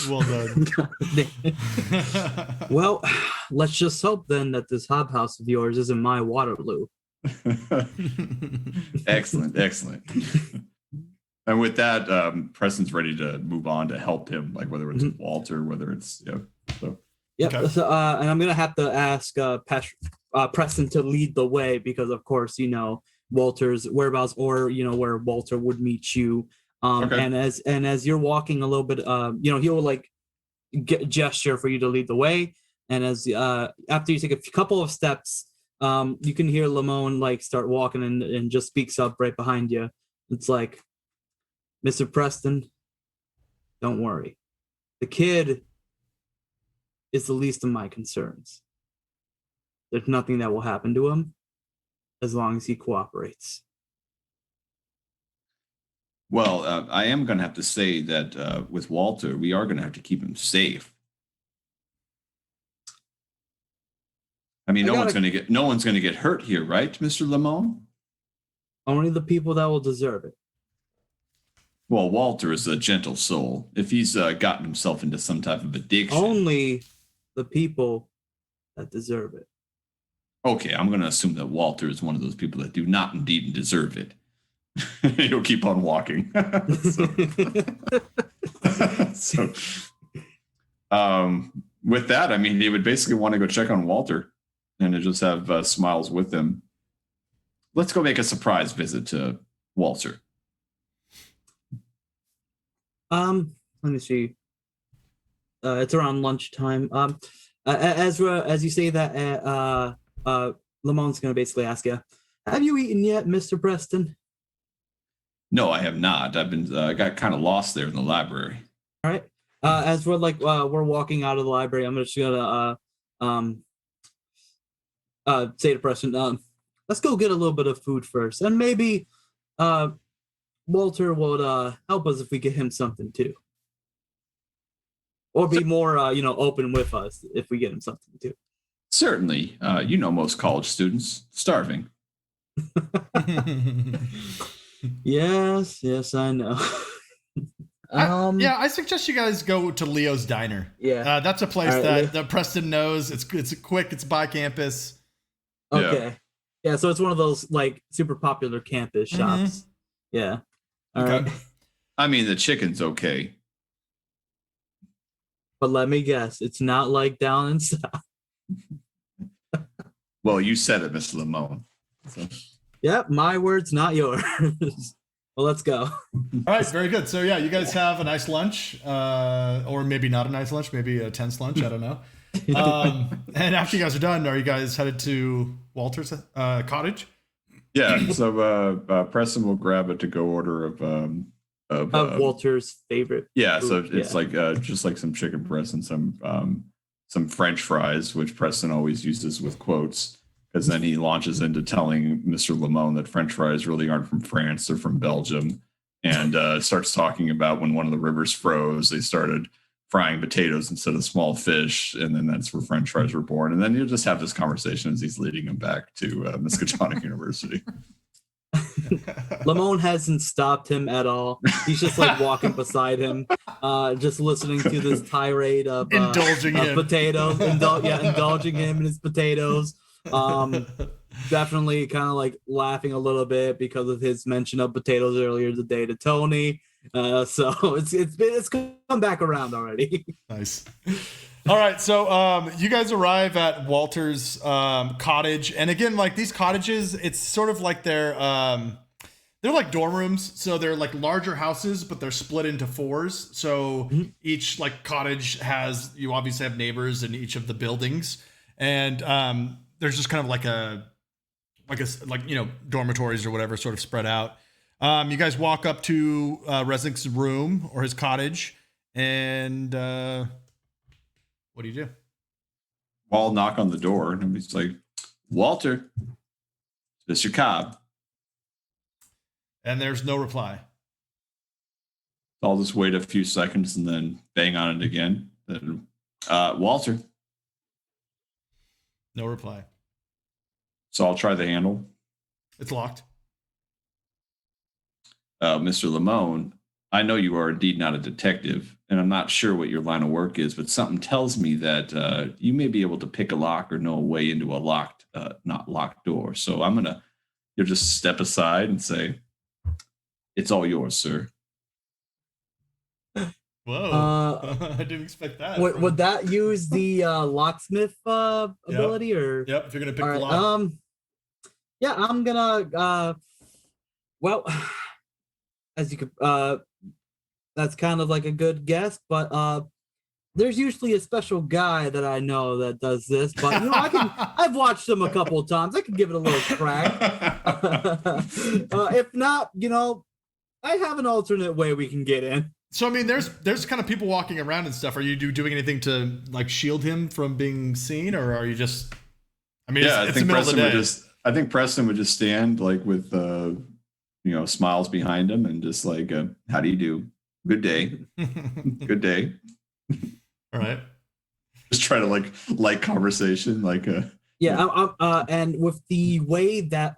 Well done. Well, let's just hope then that this hop house of yours isn't my Waterloo. Excellent. And with that, Preston's ready to move on to help him, like whether it's Walter, whether it's So. Yep. Okay. So, and I'm gonna have to ask Preston to lead the way because, of course, Walter's whereabouts, or where Walter would meet you. Okay. And as you're walking a little bit, he'll like gesture for you to lead the way. And as after you take a couple of steps, you can hear Lamone like start walking and just speaks up right behind you. It's like, Mr. Preston, don't worry. The kid is the least of my concerns. There's nothing that will happen to him as long as he cooperates. Well, I am going to have to say that with Walter, we are going to have to keep him safe. I mean, no one's going to get hurt here, right, Mr. Lamone? Only the people that will deserve it. Well, Walter is a gentle soul. If he's gotten himself into some type of addiction, only the people that deserve it. Okay, I'm going to assume that Walter is one of those people that do not indeed deserve it. He'll keep on walking. so with that, I mean, he would basically want to go check on Walter and just have Smiles with him. Let's go make a surprise visit to Walter. Let me see. It's around lunchtime. As you say that, Lamone's going to basically ask you, "Have you eaten yet, Mr. Preston?" No, I have not. I've been got kind of lost there in the library. All right. As we're we're walking out of the library, I'm just gonna say to Preston, let's go get a little bit of food first, and maybe Walter would help us if we get him something too, or be more open with us if we get him something too. Certainly, most college students starving. Yes, I know. I suggest you guys go to Leo's Diner. Yeah, that's a place that Preston knows. It's quick. It's by campus. Okay. Yeah, so it's one of those like super popular campus shops. Yeah. All right. I mean, the chicken's okay. but let me guess, it's not like down in south. Well, you said it, Miss Lamone. So. Yep, my words, not yours. Well, let's go. All right, very good. So yeah, you guys have a nice lunch, or maybe not a nice lunch, maybe a tense lunch. I don't know. And after you guys are done, are you guys headed to Walter's cottage? Yeah. So Preston will grab a to-go order of Walter's favorite. Yeah. So food. it's like just like some chicken breast and some French fries, which Preston always uses with quotes. Because then he launches into telling Mr. Lamone that French fries really aren't from France, they're from Belgium, and starts talking about when one of the rivers froze, they started frying potatoes instead of small fish, and then that's where French fries were born. And then you'll just have this conversation as he's leading him back to Miskatonic University. Lamone hasn't stopped him at all. He's just like walking beside him, just listening to this tirade of Indulging him. potatoes, indulging him in his potatoes. Definitely kind of like laughing a little bit because of his mention of potatoes earlier today to Tony. So it's come back around already. Nice. All right, so you guys arrive at Walter's cottage, and again, like these cottages, it's sort of like they're like dorm rooms. So they're like larger houses, but they're split into fours. So each like cottage has, you obviously have neighbors in each of the buildings, and there's just kind of like dormitories or whatever sort of spread out. You guys walk up to Resnick's room or his cottage, and what do you do? I'll knock on the door, and he's like, "Walter, Mr. Cobb." And there's no reply. I'll just wait a few seconds and then bang on it again. Then, Walter. No reply. So I'll try the handle. It's locked. Mr. Lamone, I know you are indeed not a detective, and I'm not sure what your line of work is, but something tells me that you may be able to pick a lock or know a way into a not locked door. So you'll just step aside and say, "It's all yours, sir." Whoa. I didn't expect that. Would that use the locksmith ability or? Yep, if you're going to pick the All lock. right, yeah, I'm gonna well, as you could that's kind of like a good guess, but there's usually a special guy that I know that does this, but you know, I've watched him a couple of times. I can give it a little crack. If not, you know, I have an alternate way we can get in. So I mean, there's kind of people walking around and stuff. Are you doing anything to like shield him from being seen, or are you just? I mean, yeah, it's the middle of the day. I think Preston would just stand like with smiles behind him and just like, "How do you do? Good day, good day." All right. Just try to like light conversation, like Yeah, and with the way that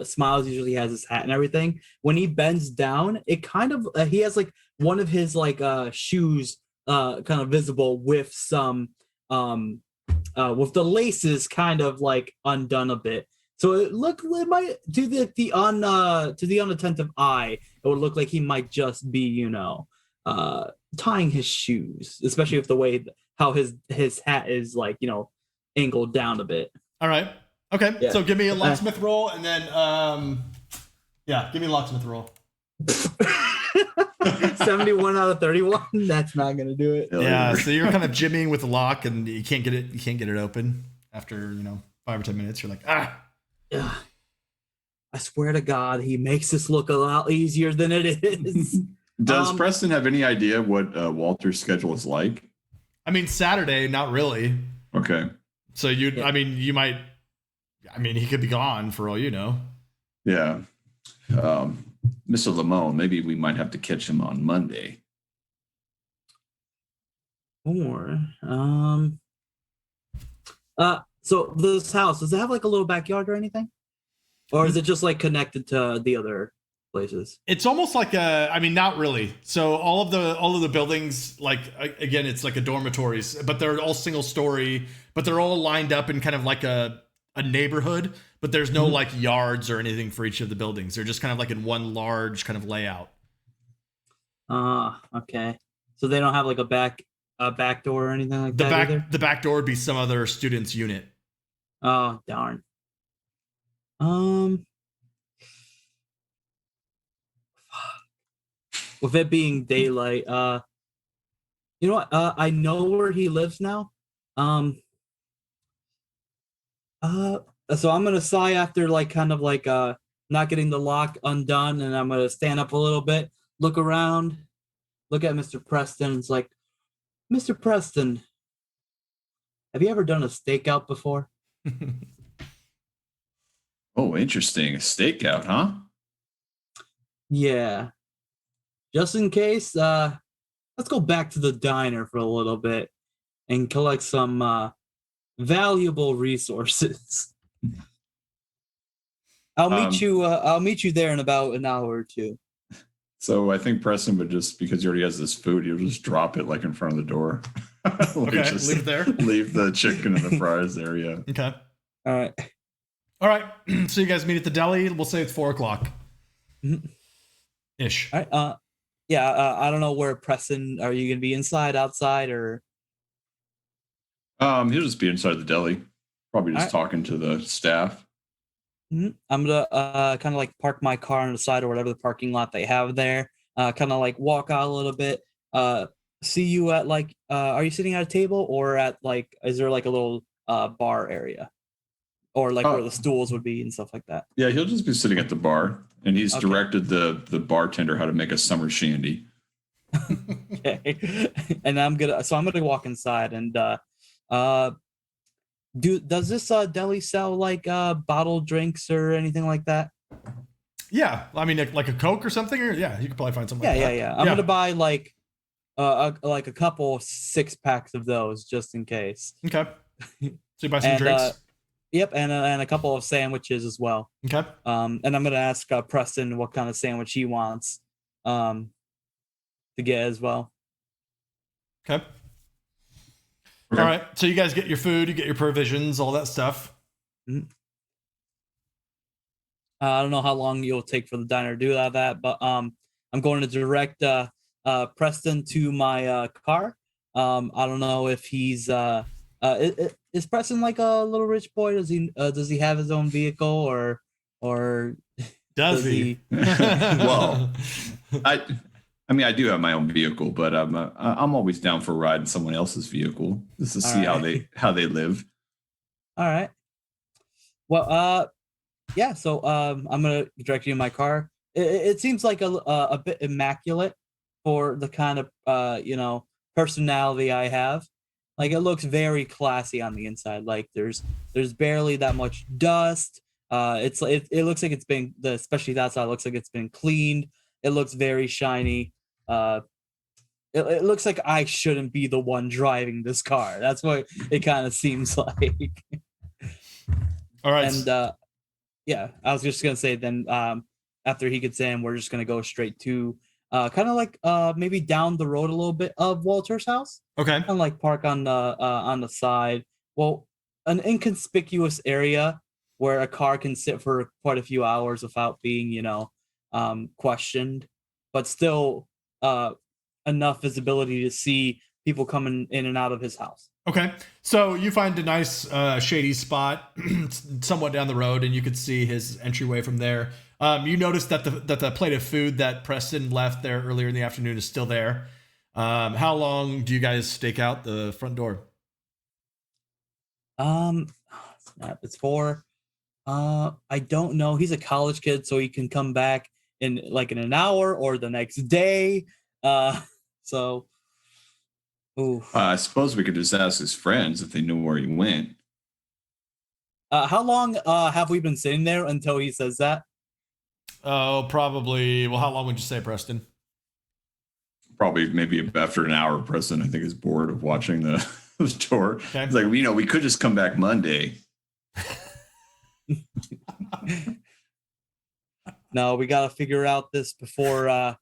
Smiles usually has his hat and everything, when he bends down, it kind of he has like one of his like shoes kind of visible with some with the laces kind of like undone a bit. So it might to the unattentive eye, it would look like he might just be, tying his shoes, especially with the way how his hat is like, angled down a bit. All right. Okay. Yeah. So give me a locksmith roll, and then give me a locksmith roll. 71 out of 31. That's not gonna do it. Yeah. So you're kind of jimmying with the lock, and you can't get it open after 5 or 10 minutes. You're like, Yeah. I swear to God, he makes this look a lot easier than it is. Does Preston have any idea what Walter's schedule is like? I mean, Saturday, not really. Okay. So he could be gone for all you know. Yeah. Mr. Lamone, maybe we might have to catch him on Monday. Or so this house, does it have like a little backyard or anything? Or is it just like connected to the other places? It's almost like not really. So all of the buildings, like again, it's like a dormitories, but they're all single story, but they're all lined up in kind of like a neighborhood, but there's no like yards or anything for each of the buildings. They're just kind of like in one large kind of layout. Okay. So they don't have like a back back door or anything like The that back either? the back door would be some other student's unit. Oh darn. With it being daylight, you know what? I know where he lives now. So I'm gonna sigh after like kind of like not getting the lock undone, and I'm gonna stand up a little bit, look around, look at Mr. Preston. It's like, Mr. Preston, have you ever done a stakeout before? Oh, interesting. A stakeout, huh? Yeah. Just in case, let's go back to the diner for a little bit and collect some valuable resources. I'll meet you there in about an hour or two. So I think Preston would just, because he already has this food, he'll just drop it like in front of the door. Like, Okay, just leave it there. Leave the chicken and the fries there. Yeah. Okay. All right. All right. So you guys meet at the deli. We'll say it's 4:00 ish. All right. Yeah. I don't know where Preston. Are you gonna be inside, outside, or? He'll just be inside the deli, probably just Alright. talking to the staff. I'm gonna kind of like park my car on the side or whatever the parking lot they have there. Kind of like walk out a little bit. See you at like. Are you sitting at a table or at like? Is there like a little bar area, or like where the stools would be and stuff like that? Yeah, he'll just be sitting at the bar, and he's Okay. directed the bartender how to make a summer shandy. Okay. And I'm gonna walk inside and does this deli sell like bottled drinks or anything like that? Yeah. I mean, like a Coke or something, or yeah, you could probably find something Yeah, like yeah, that. yeah. I'm gonna buy like a couple 6-packs of those just in case. Okay. So you buy some And drinks. yep, and a couple of sandwiches as well. Okay. And I'm gonna ask Preston what kind of sandwich he wants to get as well. Okay. Okay. All right. So you guys get your food, you get your provisions, all that stuff. I don't know how long you'll take for the diner to do that, but I'm going to direct Preston to my car. I don't know if he's is Preston like a little rich boy? Does he have his own vehicle or Does he? Well, I mean, I do have my own vehicle, but I'm always down for a ride in someone else's vehicle just to see how they live. All right. Well, yeah. So I'm gonna direct you to my car. It seems like a bit immaculate for the kind of personality I have. Like it looks very classy on the inside. Like there's barely that much dust. It looks like it's been especially that side looks like it's been cleaned. It looks very shiny. It looks like I shouldn't be the one driving this car. That's what it kind of seems like. All right. And yeah, I was just gonna say then after he gets in, we're just gonna go straight to kind of like maybe down the road a little bit of Walter's house. Okay. Kind of like park on the side. Well, an inconspicuous area where a car can sit for quite a few hours without being, questioned, but still enough visibility to see people coming in and out of his house. Okay. So you find a nice shady spot somewhat down the road, and you could see his entryway from there. You notice that the plate of food that Preston left there earlier in the afternoon is still there. How long do you guys stake out the front door? It's for I don't know. He's a college kid, so he can come back in an hour or the next day. So ooh. I suppose we could just ask his friends if they knew where he went. How long have we been sitting there until he says that? Oh, probably. Well, how long would you say, Preston? Probably maybe after an hour. Preston, I think, is bored of watching the door. Okay. It's like, we could just come back Monday. No, we got to figure out this before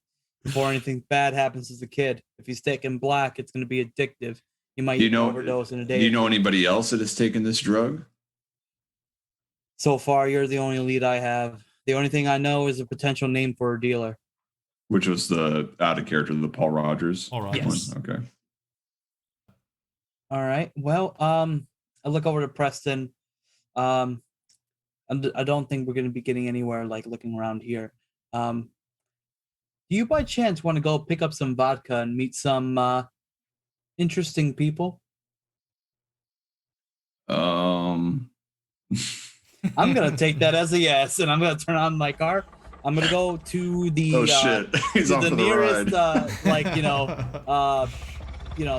anything bad happens as a kid. If he's taking black, it's going to be addictive. He might overdose in a day. Do you know anybody else that has taken this drug? So far, you're the only lead I have. The only thing I know is a potential name for a dealer. Which was the out of character, the Paul Rogers. All right. Yes. One? Okay. All right. Well, I look over to Preston. Um, I don't think we're going to be getting anywhere like looking around here. Um, do you by chance want to go pick up some vodka and meet some interesting people? Um, I'm gonna take that as a yes, and I'm gonna turn on my car. I'm gonna go to the oh shit, he's to on the for the nearest ride.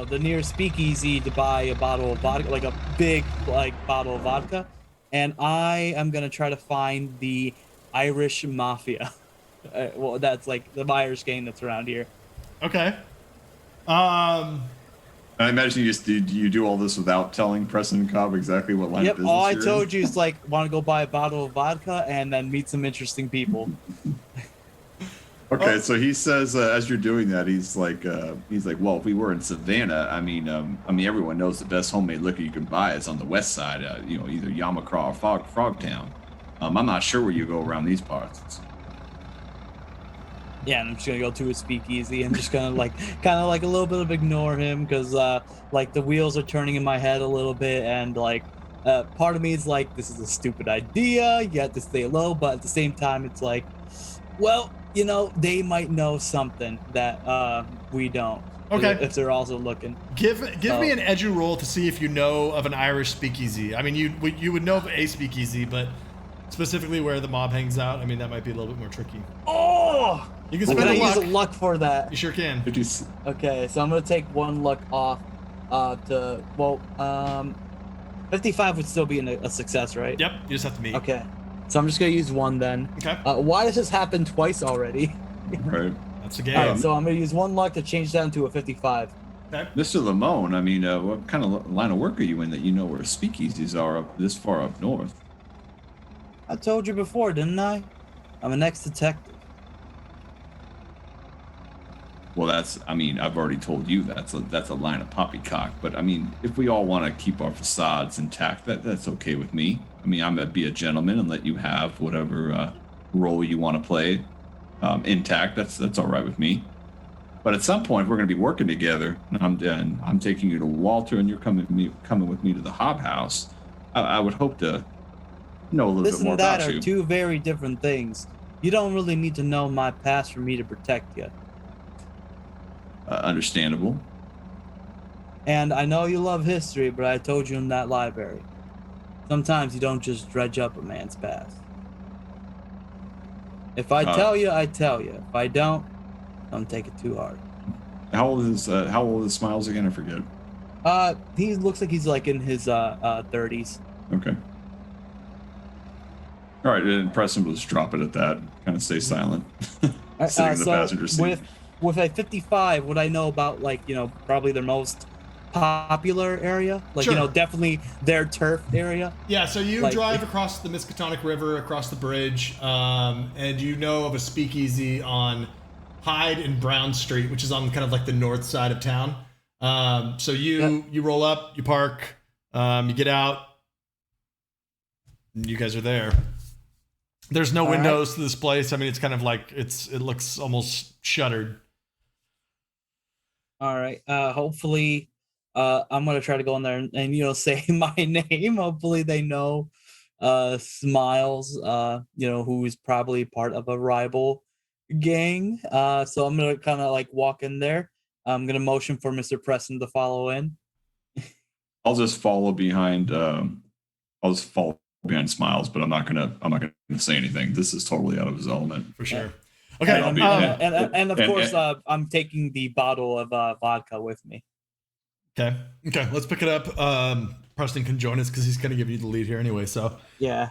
the nearest speakeasy to buy a bottle of vodka, like a big like bottle of vodka, and I am gonna try to find the Irish mafia. Well, that's like the Irish gang that's around here. Okay. Um. I imagine you do all this without telling Preston and Cobb exactly what line of Yep, business all I you're told in? you is like want to go buy a bottle of vodka and then meet some interesting people. Okay, Oh. so he says as you're doing that, he's like, well, if we were in Savannah, I mean, everyone knows the best homemade liquor you can buy is on the west side, either Yamakra or Frogtown. I'm not sure where you go around these parts. Yeah, and I'm just gonna go to a speakeasy. I'm just gonna kind of like a little bit of ignore him because like the wheels are turning in my head a little bit, and like part of me is like, this is a stupid idea. You have to stay low, but at the same time, it's like, well, they might know something that we don't. Okay. If they're also looking. Give me an edu roll to see if you know of an Irish speakeasy. I mean, you would know of a speakeasy, but specifically where the mob hangs out, I mean, that might be a little bit more tricky. Oh, You can can spend I a luck. use a luck for that? You sure can. Okay, so I'm gonna take one luck off. 55 would still be a success, right? Yep. You just have to meet. Okay, so I'm just gonna use one then. Okay. Why does this happen twice already? Right. That's a game. All right, so I'm gonna use one luck to change down to a 55. Okay. Mr. Lamone, I mean, what kind of line of work are you in that you know where speakeasies are up this far up north? I told you before, didn't I? I'm an ex-detective. Well, I've already told you that's a line of poppycock. But I mean, if we all want to keep our facades intact, that's okay with me. I mean, I'm gonna be a gentleman and let you have whatever role you want to play intact. That's all right with me. But at some point, we're gonna be working together, and I'm taking you to Walter, and you're coming with me to the Hob House. I would hope to know a little This bit more and that about are you. two very different things. You don't really need to know my past for me to protect you. Understandable. And I know you love history, but I told you in that library. Sometimes you don't just dredge up a man's past. If I tell you, I tell you. If I don't take it too hard. How old is Smiles again? I forget. He looks like he's like in his 30s. Okay. All right, and Preston will just drop it at that. Kind of stay silent, sitting in the passenger seat. With a 55, what I know about probably their most popular area, Sure. definitely their turf area. Yeah, so you Like- drive across the Miskatonic River, across the bridge, and you know of a speakeasy on Hyde and Brown Street, which is on kind of like the north side of town. So you roll up, you park, you get out, and you guys are there. There's no windows to this place. I mean, it's kind of like it looks almost shuttered. All right. Hopefully, I'm gonna try to go in there and say my name. Hopefully, they know Smiles. Who's probably part of a rival gang. So I'm gonna kind of like walk in there. I'm gonna motion for Mr. Preston to follow in. I'll just follow behind. Smiles, but I'm not gonna say anything. This is totally out of his element. For sure. Okay. And of course, I'm taking the bottle of vodka with me. Okay. Let's pick it up. Preston can join us because he's going to give you the lead here anyway. So Yeah.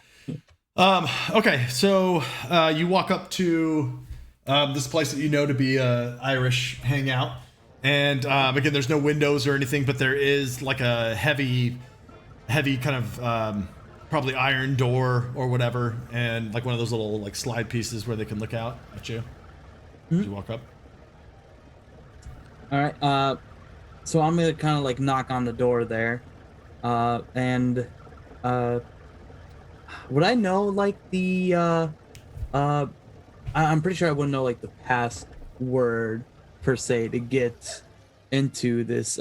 okay. So you walk up to this place that you know to be a Irish hangout, and again, there's no windows or anything, but there is like a heavy kind of probably iron door or whatever, and like one of those little like slide pieces where they can look out at you as you walk up. All right. So I'm gonna kind of like knock on the door there, and would I know like the I'm pretty sure I wouldn't know like the password per se to get into this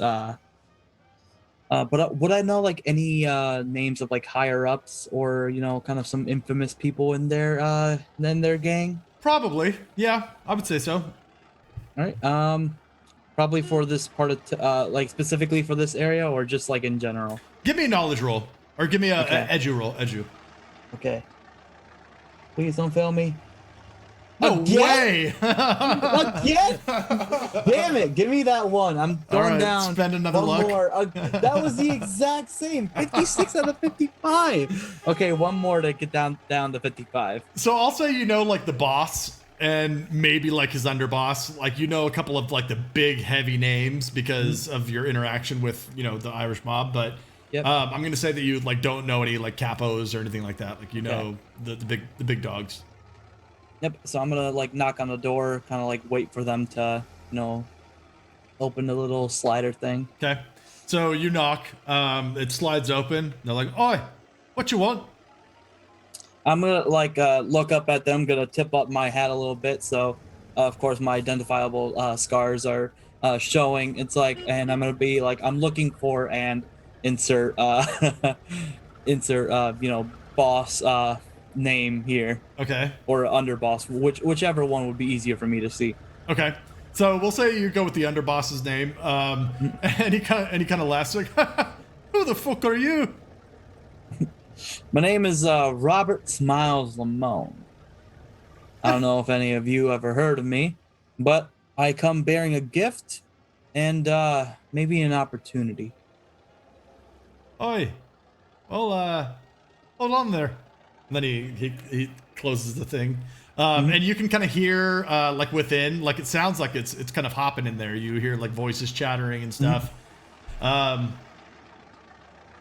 But would I know like any names of like higher ups or kind of some infamous people in their gang? Probably. Yeah, I would say so. All right. Probably for this part of like specifically for this area or just like in general. Give me a knowledge roll, or give me a Okay. edu roll. Edu. Okay. Please don't fail me. No Again? way! Again? Damn it! Give me that one. I'm All going right, down. spend another one luck. more. That was the exact same. 56 out of 55. Okay, one more to get down to 55. So I'll say like the boss and maybe like his underboss, like a couple of like the big heavy names because of your interaction with the Irish mob, but Yep. I'm gonna say that you like don't know any like capos or anything like that, like Okay. the big dogs. Yep. So I'm gonna like knock on the door, kind of like wait for them to open the little slider thing. Okay, so you knock, it slides open. They're like, "Oi, what you want?" I'm gonna like look up at them, gonna tip up my hat a little bit, so of course my identifiable scars are showing. It's like, and I'm gonna be like, I'm looking for and insert insert boss name here Okay. or underboss, whichever one would be easier for me to see. Okay. So we'll say you go with the underboss's name, and he kind of laughs like, "Who the fuck are you?" My name is Robert Smiles Lamone. I don't know if any of you ever heard of me, but I come bearing a gift and maybe an opportunity. Oi. Well, hold on there. And then he closes the thing. And you can kind of hear like within, like it sounds like it's kind of hopping in there. You hear like voices chattering and stuff. And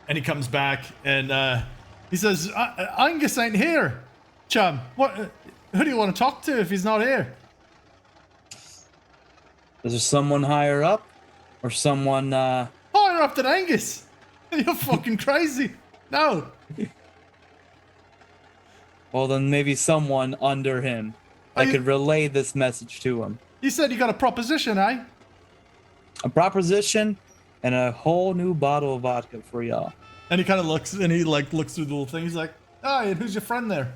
he comes back and he says, "Angus ain't here, chum. What? Who do you want to talk to if he's not here?" Is there someone higher up or someone Higher up than Angus. You're fucking crazy. No. well then maybe someone under him Are that you- could relay this message to him. You said you got a proposition, eh? A proposition and a whole new bottle of vodka for y'all. And he kind of looks and he like looks through the little thing. He's like, "Oh, and who's your friend there?"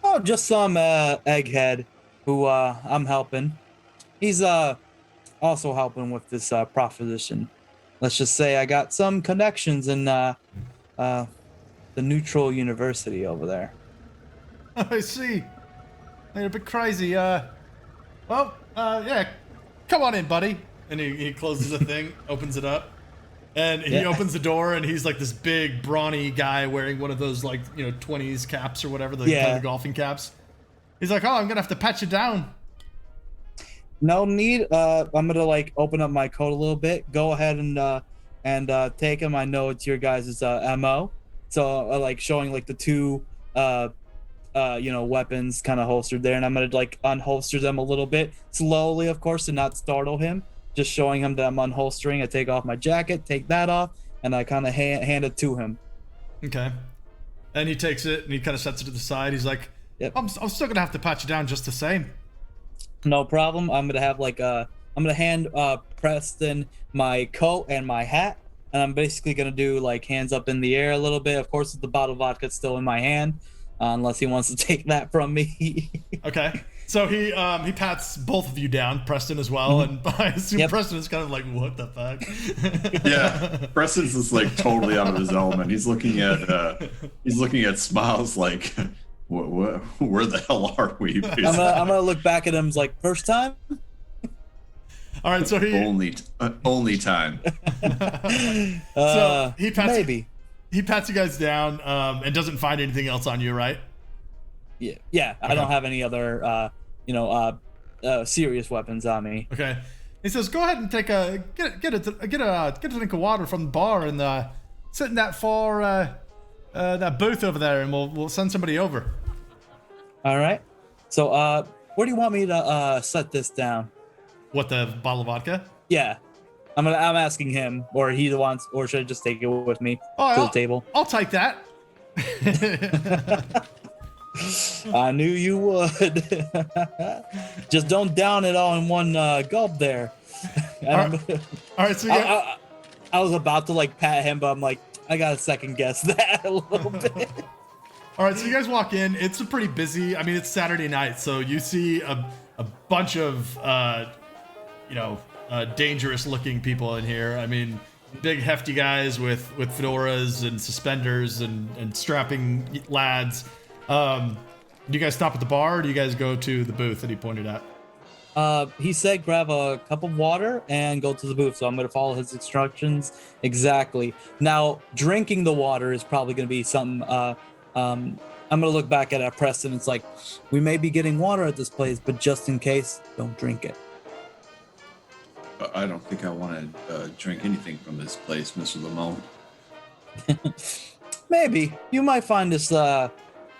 Oh, just some egghead who I'm helping. He's also helping with this proposition. Let's just say I got some connections in the neutral university over there. I see. You're a bit crazy. Yeah. Come on in, buddy. And he closes the thing, opens it up, and he Yeah. opens the door, and he's like this big, brawny guy wearing one of those like 20s caps or whatever, the kind of golfing caps. He's like, "Oh, I'm gonna have to pat you down." No need. I'm gonna like open up my coat a little bit. Go ahead and take him. I know it's your guys' MO. So like showing like the two weapons kind of holstered there, and I'm gonna like unholster them a little bit slowly, of course, to not startle him. Just showing him that I'm unholstering. I take off my jacket, take that off, and I kind of hand it to him. Okay. And he takes it and he kind of sets it to the side. He's like, Yep. I'm still gonna have to pat you down just the same." No problem. I'm gonna have like I'm gonna hand Preston my coat and my hat, and I'm basically gonna do like hands up in the air a little bit. Of course, the bottle of vodka's still in my hand, unless he wants to take that from me. Okay. So he pats both of you down, Preston as well, and I assume Yep. Preston is kind of like, "What the fuck?" Yeah, Preston's just like totally out of his element. He's looking at Smiles like, where the hell are we? I'm gonna look back at him like, first time. All right, so he only time. So he pats maybe. he pats you guys down and doesn't find anything else on you, right? Yeah. I don't have any other serious weapons on me. Okay. He says, "Go ahead and take a get a drink of water from the bar and sit in that far that booth over there, and we'll send somebody over." All right. So where do you want me to set this down? What, the bottle of vodka? Yeah. I'm asking him, or he wants, or should I just take it with me Oh, to the table? I'll take that. I knew you would. Just don't down it all in one gulp there. All right, so you I was about to like pat him, but I'm like, I gotta second guess that a little bit. All right, so you guys walk in. It's a pretty busy. I mean, it's Saturday night, so you see a bunch of dangerous-looking people in here. I mean, big hefty guys with fedoras and suspenders and strapping lads. Do you guys stop at the bar, or do you guys go to the booth that he pointed at? He said grab a cup of water and go to the booth, so I'm gonna follow his instructions exactly. Now, drinking the water is probably gonna be something. I'm gonna look back at Preston. It's like, we may be getting water at this place, but just in case, don't drink it. I don't think I want to drink anything from this place, Mr. Lamone. Maybe you might find this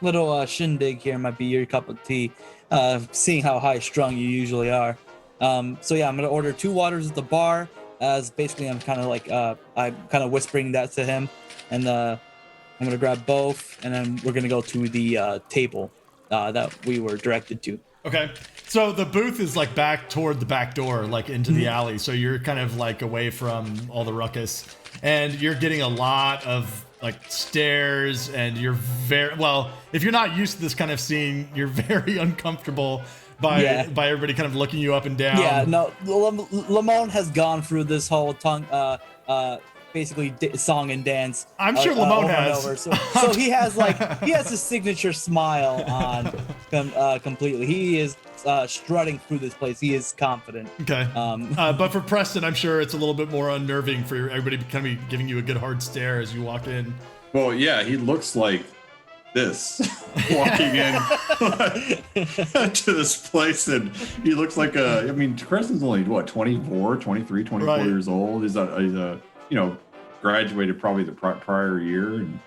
little shindig here might be your cup of tea, seeing how high strung you usually are. So yeah, I'm gonna order 2 waters at the bar, as basically I'm kind of like I'm kind of whispering that to him, and I'm gonna grab both, and then we're gonna go to the table that we were directed to. Okay. So the booth is like back toward the back door, like into the alley. So you're kind of like away from all the ruckus, and you're getting a lot of like stares, and you're very well. If you're not used to this kind of scene, you're very uncomfortable by everybody kind of looking you up and down. Yeah, no, Lamone has gone through this whole basically song and dance. I'm sure Lamone has. So he has his signature smile on completely. He is strutting through this place. He is confident. Okay. But for Preston, I'm sure it's a little bit more unnerving for everybody to kind of be giving you a good hard stare as you walk in. Well, yeah, he looks like this walking in to this place, and he looks like Preston's only what, 24, 23, 24 years old. He's a graduated probably the prior year, and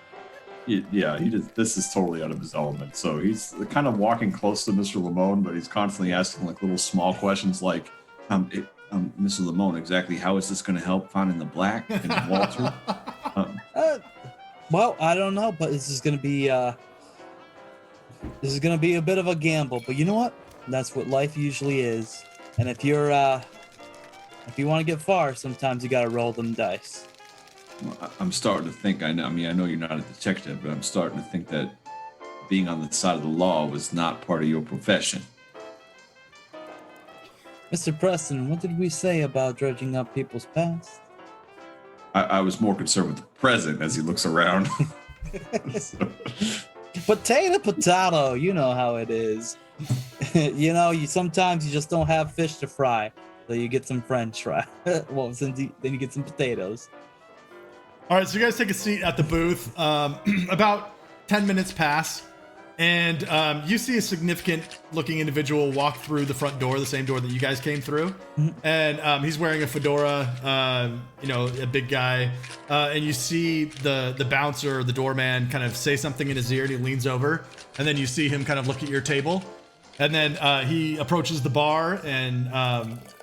this is totally out of his element. So he's kind of walking close to Mr. Lamone, but he's constantly asking like little small questions like, Mr. Lamone, exactly how is this going to help finding the black and Walter? Well, I don't know, but this is gonna be a bit of a gamble. But you know what? That's what life usually is. And if you want to get far, sometimes you gotta roll them dice. Well, I'm starting to think. I know you're not a detective, but I'm starting to think that being on the side of the law was not part of your profession. Mr. Preston, what did we say about dredging up people's past? I was more concerned with the present as he looks around. Potato, you know how it is. Sometimes you just don't have fish to fry, so you get some French fry. Well, then you get some potatoes. All right, so you guys take a seat at the booth. About 10 minutes pass, and you see a significant-looking individual walk through the front door, the same door that you guys came through. And he's wearing a fedora, a big guy. And you see the bouncer, the doorman, kind of say something in his ear, and he leans over. And then you see him kind of look at your table. And then he approaches the bar and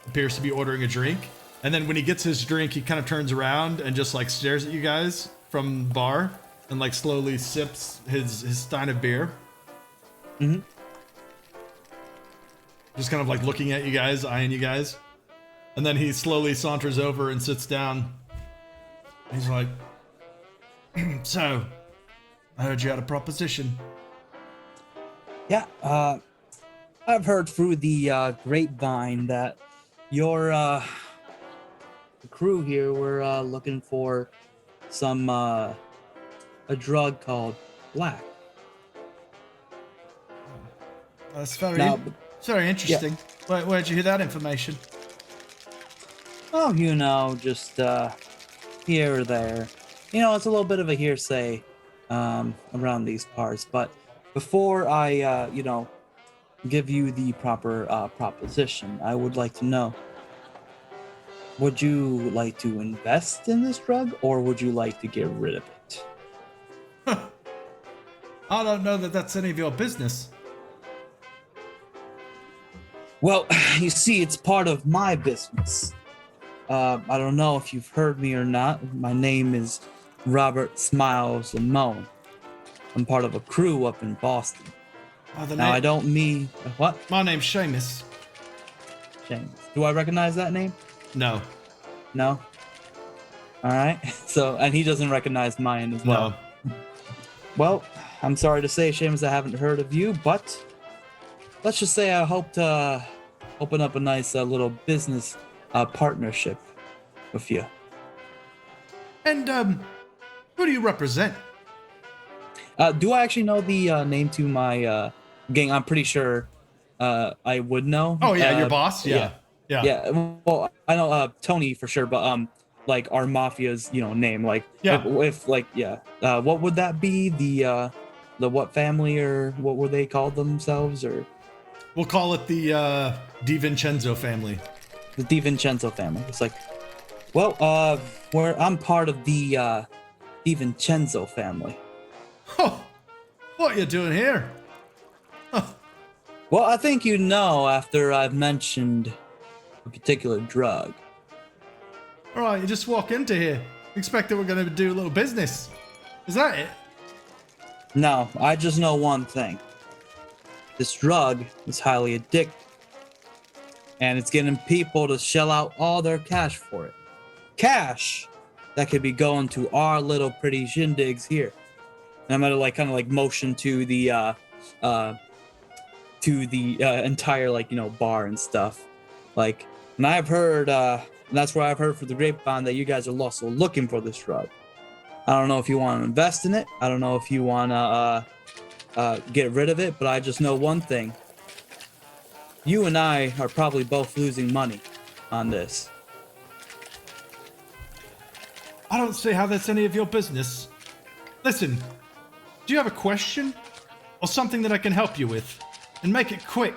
appears to be ordering a drink. And then when he gets his drink, he kind of turns around and just like stares at you guys from the bar and like slowly sips his stein of beer. Mm-hmm. Just kind of like looking at you guys, eyeing you guys. And then he slowly saunters over and sits down. He's like, so, I heard you had a proposition. Yeah, I've heard through the grapevine that your the crew here were looking for some a drug called black. That's very interesting. Yeah. Where'd you hear that information? Oh, just here or there. It's a little bit of a hearsay around these parts. But before I, give you the proper proposition, I would like to know, would you like to invest in this drug, or would you like to get rid of it? I don't know that that's any of your business. Well, you see, it's part of my business. I don't know if you've heard me or not. My name is Robert Smiles Lamone. I'm part of a crew up in Boston. Now, I don't mean... What? My name's Seamus. Seamus. Do I recognize that name? No. No? All right. So, and he doesn't recognize mine as well. No. Well, I'm sorry to say, Seamus, I haven't heard of you, but let's just say I hope to open up a nice little business partnership with you. And who do you represent? Do I actually know the name to my gang? I'm pretty sure I would know. Oh yeah, your boss. Yeah. Yeah. Well, I know Tony for sure, but like our mafia's name, like Yeah. if like what would that be? The what family, or what were they called themselves, or We'll call it the DiVincenzo family. the DiVincenzo family? It's like, well, I'm part of the DiVincenzo family. Oh, what you doing here? Well, I think you know after I've mentioned a particular drug. All right, you just walk into here. Expect that we're going to do a little business. Is that it? No, I just know one thing. This drug is highly addictive, and it's getting people to shell out all their cash for it. Cash that could be going to our little pretty shindigs here. And I'm gonna kind of motion to the entire bar and stuff. And I've heard, and that's where I've heard for the grapevine that you guys are also looking for this drug. I don't know if you want to invest in it. I don't know if you want to get rid of it, but I just know one thing. You and I are probably both losing money on this. I don't see how that's any of your business. Listen, do you have a question? Or something that I can help you with? And make it quick.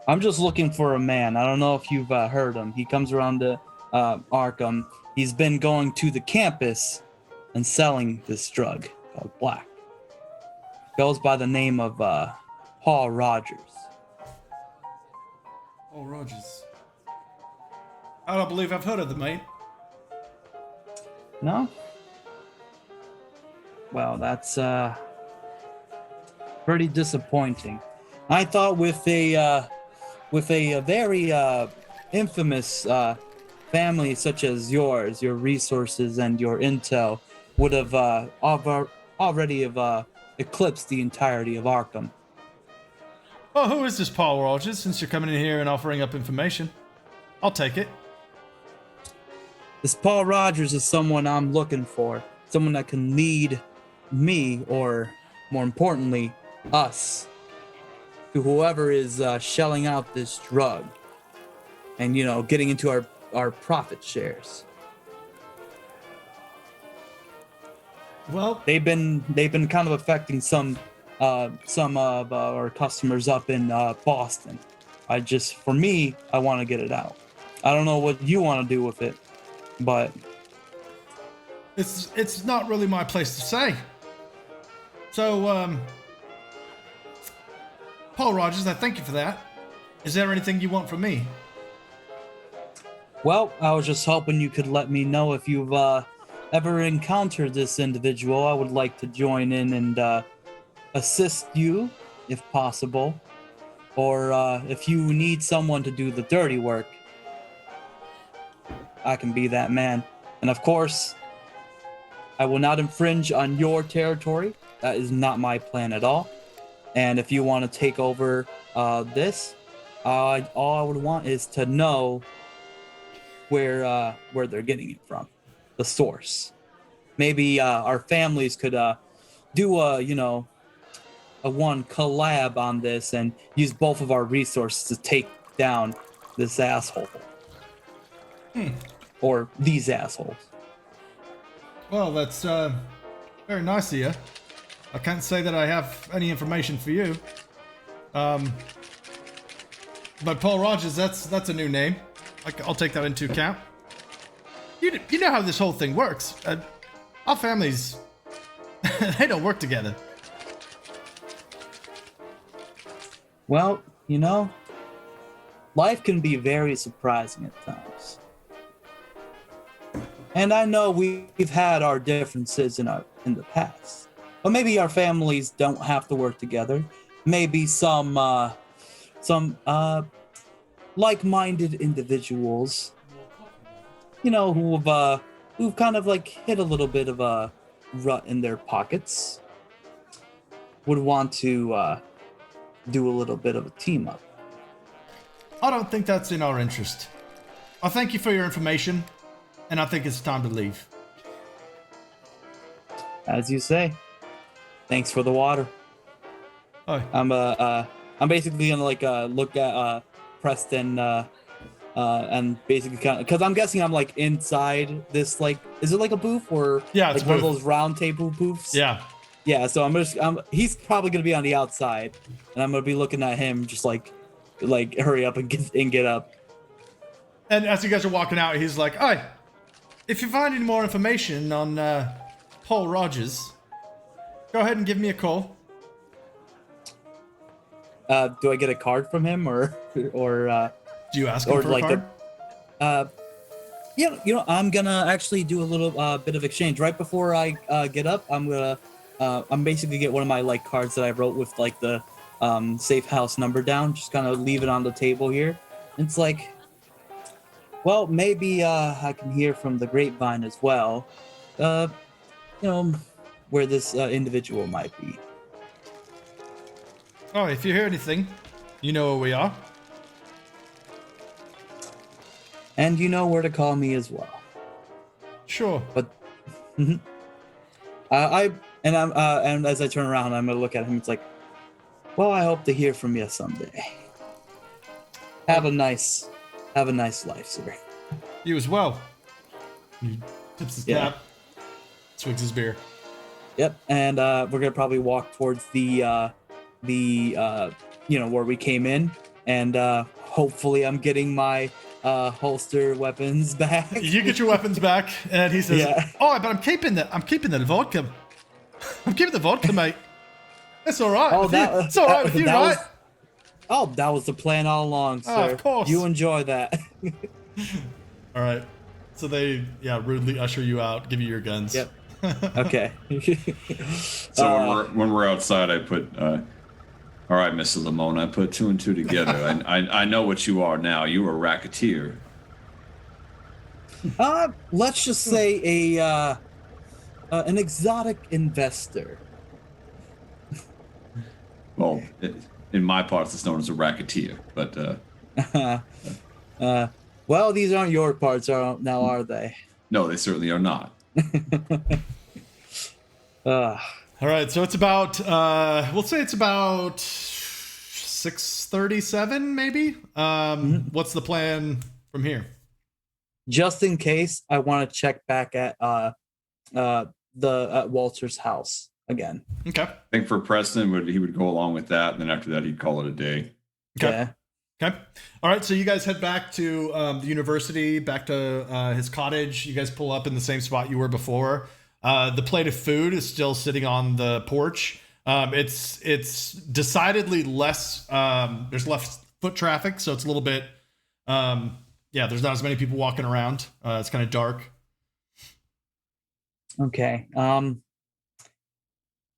I'm just looking for a man. I don't know if you've heard him. He comes around to Arkham. He's been going to the campus and selling this drug called Black. Goes by the name of Paul Rogers. Oh, Rogers. I don't believe I've heard of the mate. No? Well, that's pretty disappointing. I thought with a very infamous family such as yours, your resources and your intel would have already eclipsed the entirety of Arkham. Well, who is this Paul Rogers, since you're coming in here and offering up information? I'll take it. This Paul Rogers is someone I'm looking for. Someone that can lead me, or more importantly, us, to whoever is shelling out this drug and, getting into our profit shares. Well, They've been kind of affecting some of our customers up in Boston. For me, I want to get it out. I don't know what you want to do with it, but it's not really my place to say. So, Paul Rogers, I thank you for that. Is there anything you want from me? well, I was just hoping you could let me know if you've ever encountered this individual. I would like to join in and assist you, if possible. Or if you need someone to do the dirty work, I can be that man. And of course, I will not infringe on your territory. That is not my plan at all. And if you want to take over this, all I would want is to know where they're getting it from, the source. Maybe our families could do a one collab on this and use both of our resources to take down this asshole. Or these assholes. Well, that's very nice of you. I can't say that I have any information for you. But Paul Rogers, that's a new name. I'll take that into account. You know how this whole thing works. Our families, they don't work together. Well, life can be very surprising at times. And I know we've had our differences in the past. But maybe our families don't have to work together. Maybe some like-minded individuals who've kind of like hit a little bit of a rut in their pockets would want to do a little bit of a team up. I don't think that's in our interest. I thank you for your information, and I think it's time to leave. As you say. Thanks for the water. Oh, I'm basically gonna like look at Preston and basically kind of, because I'm guessing I'm like inside this, like, is it like a booth or Yeah, it's like one a of booth. those round table booths? yeah. So he's probably gonna be on the outside, and I'm gonna be looking at him just like hurry up and get up. And as you guys are walking out, he's like, "Hey, if you find any more information on Paul Rogers, go ahead and give me a call." Do I get a card from him or Do you ask him or for like a card? I'm gonna actually do a little bit of exchange right before I get up. I'm basically get one of my like cards that I wrote with like the safe house number down. Just kind of leave it on the table here. It's like, well, maybe I can hear from the grapevine as well. Where this individual might be. Oh, if you hear anything, you know where we are. And you know where to call me as well. Sure. But and as I turn around, I'm gonna look at him. It's like, well, I hope to hear from you someday. Have a nice life, sir. You as well. He tips his cap, swigs his beer. Yep, and we're gonna probably walk towards the where we came in, and hopefully I'm getting my holster weapons back. You get your weapons back, and he says, Yeah. "Oh, but I'm keeping the vodka. I'm keeping the vodka, mate. It's all right. It's all right with you, right?" That was the plan all along, sir. Oh, of course. You enjoy that. All right. So they, rudely usher you out, give you your guns. Yep. Okay. So when we're outside, I put, all right, Mr. Lamone, I put two and two together. I know what you are now. You are a racketeer. Let's just say an exotic investor. Well, in my parts, it's known as a racketeer. But well, these aren't your parts now, are they? no, they certainly are not. All right. So it's about, we'll say it's about 6:37, maybe. What's the plan from here? Just in case, I want to check back at Walter's house again. Okay. I think for Preston, he would go along with that, and then after that, he'd call it a day. Okay. Yeah. Okay. All right. So you guys head back to the university, back to his cottage. You guys pull up in the same spot you were before. The plate of food is still sitting on the porch. It's decidedly less. There's less foot traffic, so it's a little bit. There's not as many people walking around. It's kind of dark. Okay.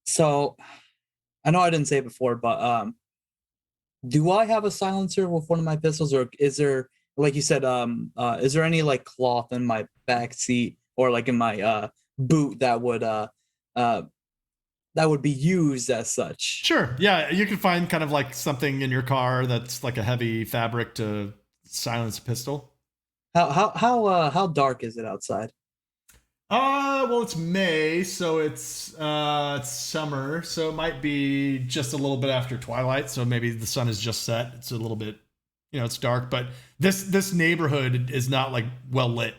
So I know I didn't say it before, but do I have a silencer with one of my pistols, or is there, like you said, is there any like cloth in my back seat or like in my boot that would be used as such? Sure. Yeah, you can find kind of like something in your car that's like a heavy fabric to silence a pistol. How dark is it outside? Well, it's May, so it's summer, so it might be just a little bit after twilight. So maybe the sun is just set. It's a little bit, it's dark, but this neighborhood is not like well lit.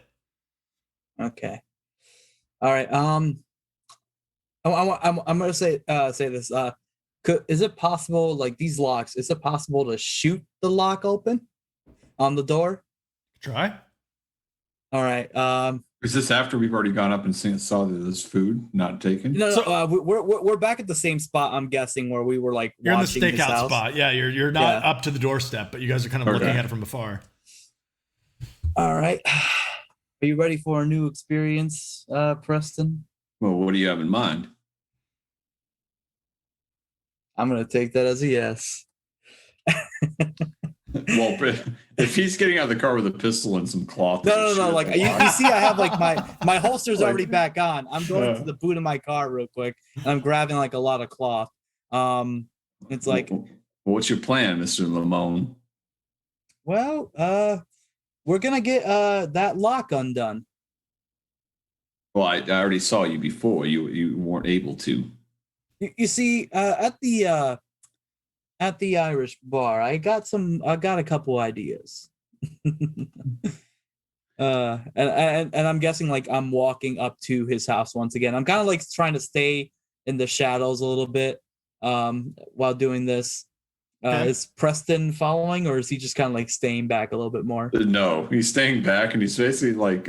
Okay. All right. I'm gonna say this. Is it possible, like these locks? Is it possible to shoot the lock open on the door? Try. All right. Is this after we've already gone up and saw that there's food not taken? No. We're back at the same spot. I'm guessing where we were like. You're in the watching his stakeout house. spot. Yeah, you're not up to the doorstep, but you guys are kind of looking at it from afar. All right. Are you ready for a new experience, Preston? Well, what do you have in mind? I'm gonna take that as a yes. Well, if he's getting out of the car with a pistol and some cloth. No. Like you see, I have like my holster's Like- already back on. I'm going to the boot of my car real quick, and I'm grabbing like a lot of cloth. It's like, what's your plan, Mr. Lamone? well, we're gonna get that lock undone. Well, I already saw you before. You weren't able to. You see, at the Irish bar, I got a couple ideas. And I'm guessing like I'm walking up to his house once again. I'm kind of like trying to stay in the shadows a little bit while doing this. Okay. Is Preston following, or is he just kind of like staying back a little bit more? No, he's staying back, and he's basically like,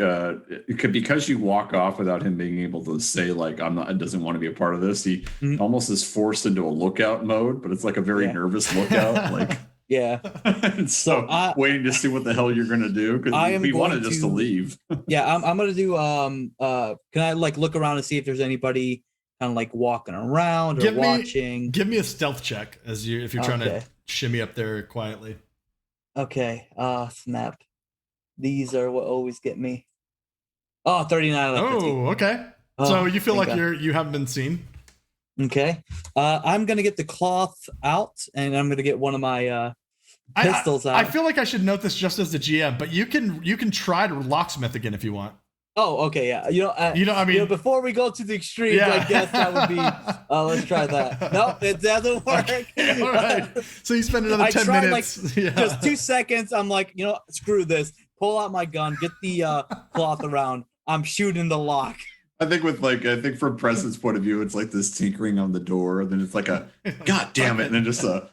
because you walk off without him being able to say like, I'm not, doesn't want to be a part of this. He almost is forced into a lookout mode, but it's like a very nervous lookout, like. Yeah. And so waiting to see what the hell you're gonna do, because we wanted just to leave. Yeah, I'm gonna do can I like look around and see if there's anybody kind of like walking around or watching? Give me a stealth check if you're trying to shimmy up there quietly. Okay. Snap. These are what always get me. Oh, 39 out of 50. Oh, okay. So you feel like you haven't been seen. Okay. I'm gonna get the cloth out, and I'm gonna get one of my pistols out. I feel like I should note this just as the GM, but you can try to locksmith again if you want. Oh, okay, yeah. I mean, before we go to the extremes, I guess that would be. Let's try that. Nope, it doesn't work. Okay, all right. So you spend another 10 minutes. Like, just 2 seconds. I'm like, screw this. Pull out my gun. Get the cloth around. I'm shooting the lock. I think from Preston's point of view, it's like this tinkering on the door, and then it's like a God damn it, and then just a.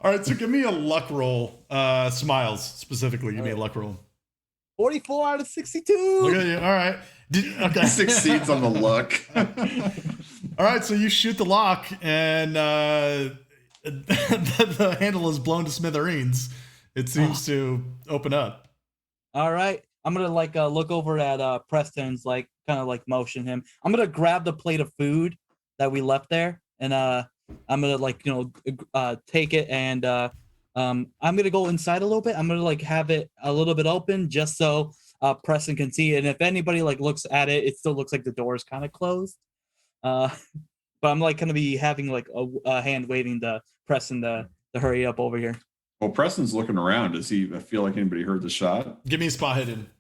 All right, so give me a luck roll. Smiles specifically, give me a luck roll. 44 out of 62. Look at you. All right. Okay. Succeeds on the luck. All right, so you shoot the lock, and the handle is blown to smithereens. It seems to open up. All right. I'm gonna like look over at Preston's, like kind of like motion him. I'm gonna grab the plate of food that we left there, and I'm gonna like take it, and I'm gonna go inside a little bit. I'm gonna like have it a little bit open just so Preston can see it. And if anybody like looks at it, it still looks like the door is kind of closed. But I'm like gonna be having like a hand waving to Preston to hurry up over here. Well, Preston's looking around. Does he feel like anybody heard the shot? Give me a spot hidden.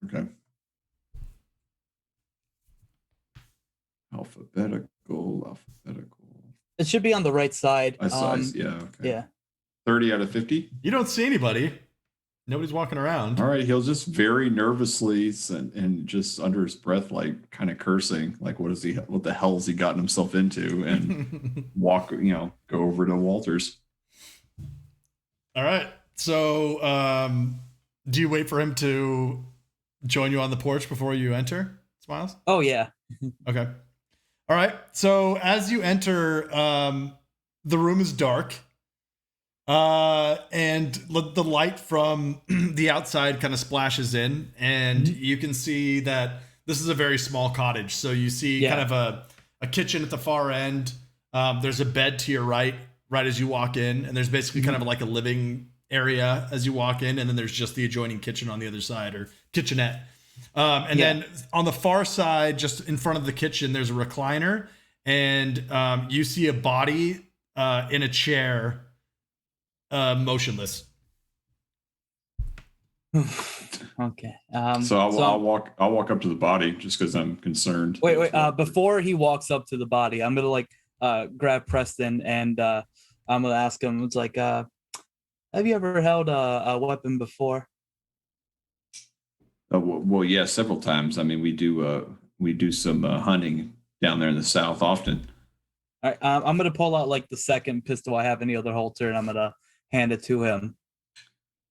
Okay. Alphabetical. It should be on the right side. Yeah. Okay. Yeah. 30 out of 50. You don't see anybody. Nobody's walking around. All right. He'll just very nervously and just under his breath, like kind of cursing, like what the hell has he gotten himself into, and go over to Walter's. All right. So, do you wait for him to join you on the porch before you enter, Smiles? Oh, yeah. Okay. All right. So as you enter, the room is dark, and the light from the outside kind of splashes in, and you can see that this is a very small cottage. So you see kind of a kitchen at the far end. There's a bed to your right as you walk in, and there's basically kind of like a living area as you walk in, and then there's just the adjoining kitchen on the other side, or kitchenette. And then on the far side, just in front of the kitchen, there's a recliner, and you see a body in a chair, motionless. Okay. So I'll walk up to the body just because I'm concerned. Wait. Before he walks up to the body, I'm gonna like grab Preston, and I'm gonna ask him. It's like, have you ever held a weapon before? Well, yeah, several times. I mean, we do some hunting down there in the south often. All right, I'm gonna pull out like the second pistol I have in the other holster, and I'm gonna hand it to him.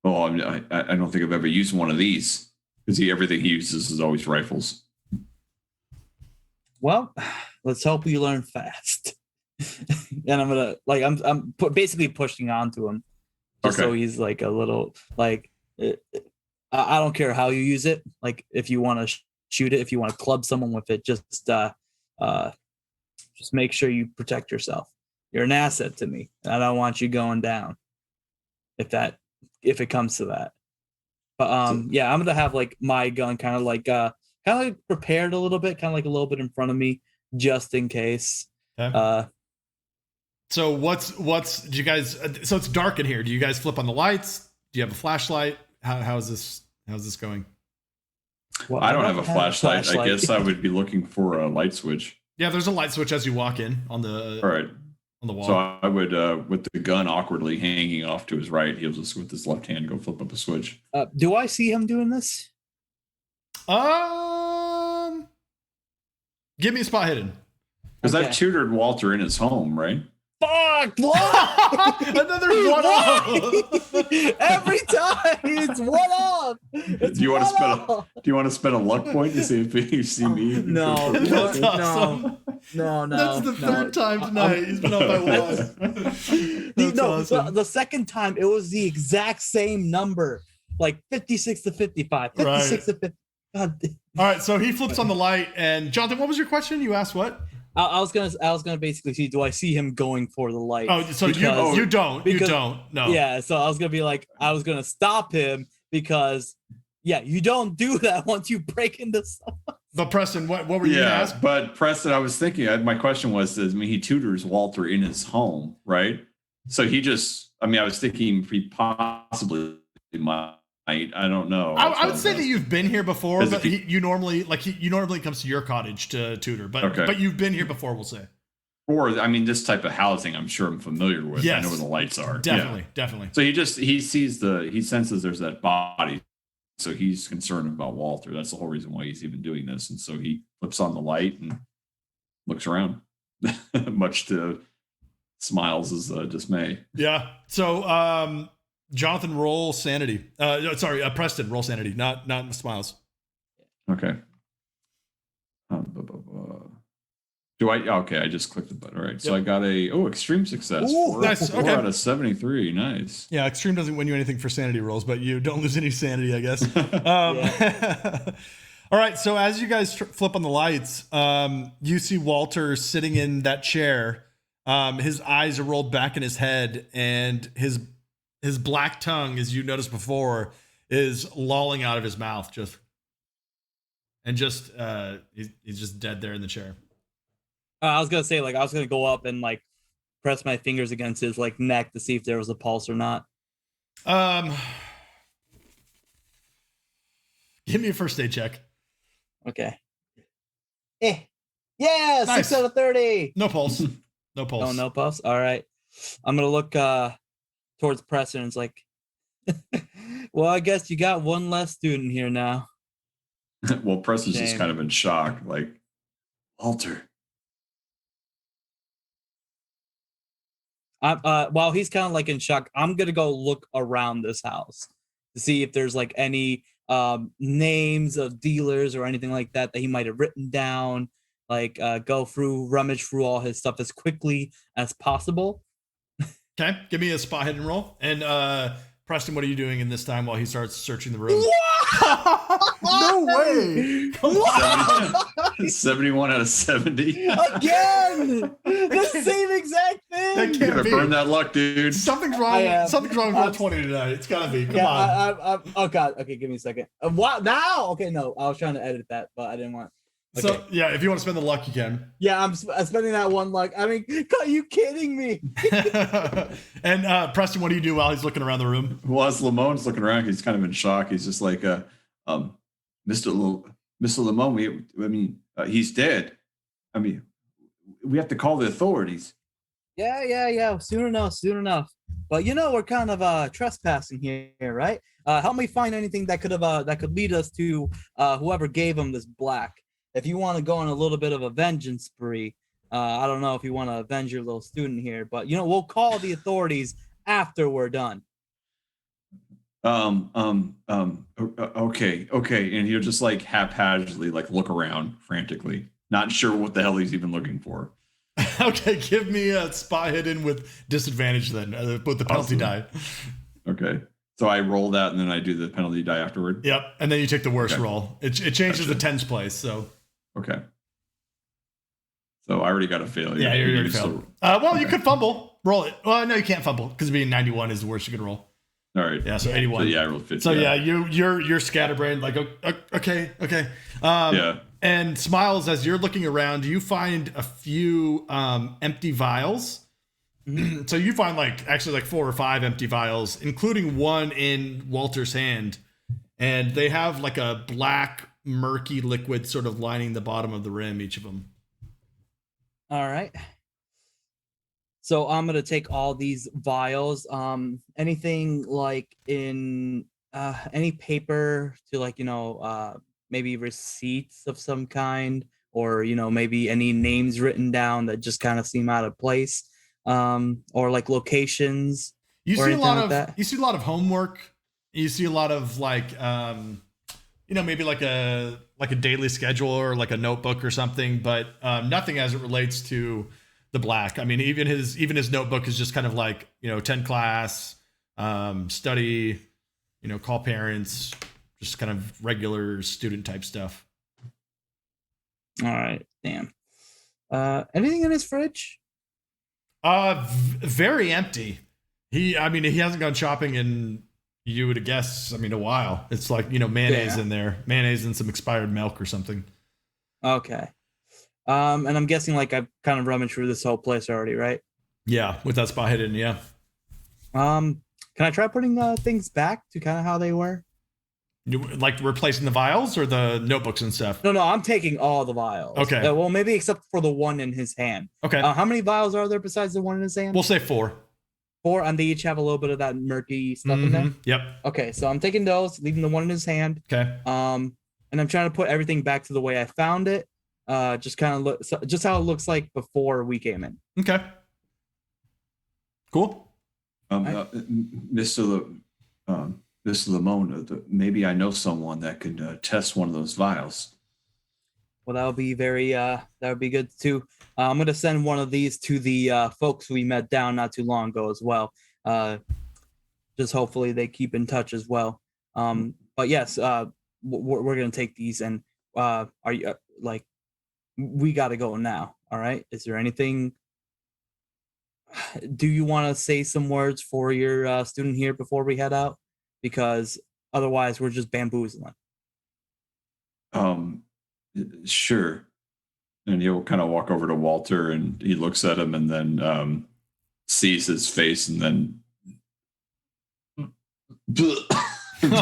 Oh, I don't think I've ever used one of these, because everything he uses is always rifles. Well, let's hope you learn fast. And I'm gonna like I'm basically pushing onto him, just so he's like a little like. I don't care how you use it. Like if you want to shoot it, if you want to club someone with it, just make sure you protect yourself. You're an asset to me. And I don't want you going down. If it comes to that. But yeah, I'm gonna have like my gun kind of like prepared a little bit, kind of like a little bit in front of me, just in case. Okay. So do you guys? So it's dark in here. Do you guys flip on the lights? Do you have a flashlight? How's this going? Well, I don't have a flashlight. I guess I would be looking for a light switch. Yeah, there's a light switch as you walk in on the All right. on the wall. So I would, with the gun awkwardly hanging off to his right, he'll just with his left hand go flip up a switch. Do I see him doing this? Give me a spot hidden. Because Okay. I've tutored Walter in his home, right? Fuck! What? Another one off. Every time it's one off. It's Do you want to one spend off. Do you want to spend a luck point to see if you see me? No, That's no, awesome. no. That's the third time tonight. He's been up by one. That's awesome. The second time it was the exact same number, like 56 to 55, 56 to 50. God. All right, so he flips on the light, and Jonathan, what was your question? You asked what? I was gonna basically see, do I see him going for the light? Oh, so Because- you don't. No. Yeah, so I was gonna be like, I was gonna stop him because, yeah, you don't do that once you break into someone. But Preston, what were you gonna Yeah, ask? but Preston, I was thinking. My question was: he tutors Walter in his home, right? So I was thinking he possibly might. I don't know. I would say that you've been here before, As but if you normally comes to your cottage to tutor, but Okay. but you've been here before, we'll say. Or this type of housing, I'm sure I'm familiar with. Yes. I know where the lights are. Definitely. So he senses there's that body, so he's concerned about Walter. That's the whole reason why he's even doing this, and so he flips on the light and looks around, much to Smiles' dismay. Yeah. So Jonathan, roll sanity. Preston, roll sanity, not Smiles. Okay. Do I? Okay, I just clicked the button. All right. So Yep. I got extreme success. Ooh, Four, nice. 4 Okay. out of 73. Nice. Yeah, extreme doesn't win you anything for sanity rolls, but you don't lose any sanity, I guess. All right, so as you guys flip on the lights, you see Walter sitting in that chair. His eyes are rolled back in his head, and his black tongue, as you noticed before, is lolling out of his mouth. He's just dead there in the chair. I was gonna say, like, I was gonna go up and like press my fingers against his like neck to see if there was a pulse or not. Give me a first aid check. Okay. Yeah, Nice. 6 out of 30. No pulse. No pulse. Oh, no pulse. All right. I'm gonna look towards Preston. And it's like, well, I guess you got one less student here now. Well, Preston's just Shame. kind of in shock, like, Walter. While he's kind of like in shock, I'm gonna go look around this house to see if there's like any names of dealers or anything like that he might have written down. Like rummage through all his stuff as quickly as possible. Okay, give me a spot hidden roll. And Preston, what are you doing in this time while he starts searching the room? No way! Come on. 71 out of 70. Again, the same exact That thing. can't You gotta be. burn that luck, dude. Something's wrong. I am. Something's wrong with roll 20 tonight. It's gotta be. Come Yeah, on. oh god. Okay, give me a second. What now? Okay, no, I was trying to edit that, but I didn't want. Okay. So yeah, if you want to spend the luck, you can. Yeah, I'm spending that one luck. I mean, are you kidding me? And Preston, what do you do while he's looking around the room? Well, as Lamone's looking around, he's kind of in shock. He's just like, Mr. Lamone, he's dead. I mean, we have to call the authorities. Yeah. Soon enough. But we're kind of trespassing here, right? Help me find anything that could lead us to whoever gave him this black. If you want to go on a little bit of a vengeance spree, I don't know if you want to avenge your little student here, but we'll call the authorities after we're done. Okay. And he'll just like haphazardly like look around frantically, not sure what the hell he's even looking for. Okay, give me a spot hidden with disadvantage then, with the penalty Awesome. die. Okay. So I roll that and then I do the penalty die afterward. Yep, and then you take the worst Okay. roll. It changes the tens place. So Okay. So I already got a failure. Yeah, you already still- failed. Well, you could fumble. Roll it. Well, no, you can't fumble because being 91 is the worst you could roll. All right. Yeah, so 81. So, yeah, I rolled 50. So yeah, you're scatterbrained. Like okay. Yeah. And Smiles, as you're looking around, you find a few empty vials. So you find actually 4 or 5 empty vials, including one in Walter's hand, and they have like a black murky liquid sort of lining the bottom of the rim, each of them. All right. So I'm gonna take all these vials. Anything like in any paper to maybe receipts of some kind, or maybe any names written down that just kind of seem out of place, or like locations. You or see a anything lot like of that. you see a lot of homework. You see a lot of maybe like a daily schedule or like a notebook or something, but nothing as it relates to the black. I mean, even his notebook is just kind of 10 class, study, call parents, just kind of regular student type stuff. All right. Damn. Anything in his fridge? Very empty. He hasn't gone shopping in, you would guess, a while. It's mayonnaise in there, mayonnaise and some expired milk or something. Okay. And I'm guessing I've kind of rummaged through this whole place already, right? Yeah, with that spot hidden, yeah. Can I try putting things back to kind of how they were? You like replacing the vials or the notebooks and stuff? No, I'm taking all the vials. Okay. Well, maybe except for the one in his hand. Okay. How many vials are there besides the one in his hand? We'll say 4. 4, and they each have a little bit of that murky stuff in there. Yep. Okay, so I'm taking those, leaving the one in his hand. Okay. And I'm trying to put everything back to the way I found it. Just kind of just how it looks like before we came in. Okay. Cool. Mr. Lamone, maybe I know someone that could test one of those vials. Well, that would be that would be good too. I'm gonna send one of these to the folks we met down not too long ago as well. Just hopefully they keep in touch as well. But yes, we're gonna take these, and are you we gotta go now. All right. Is there anything? Do you want to say some words for your student here before we head out? Because otherwise, we're just bamboozling. Sure. And he'll kind of walk over to Walter, and he looks at him, and then sees his face, and then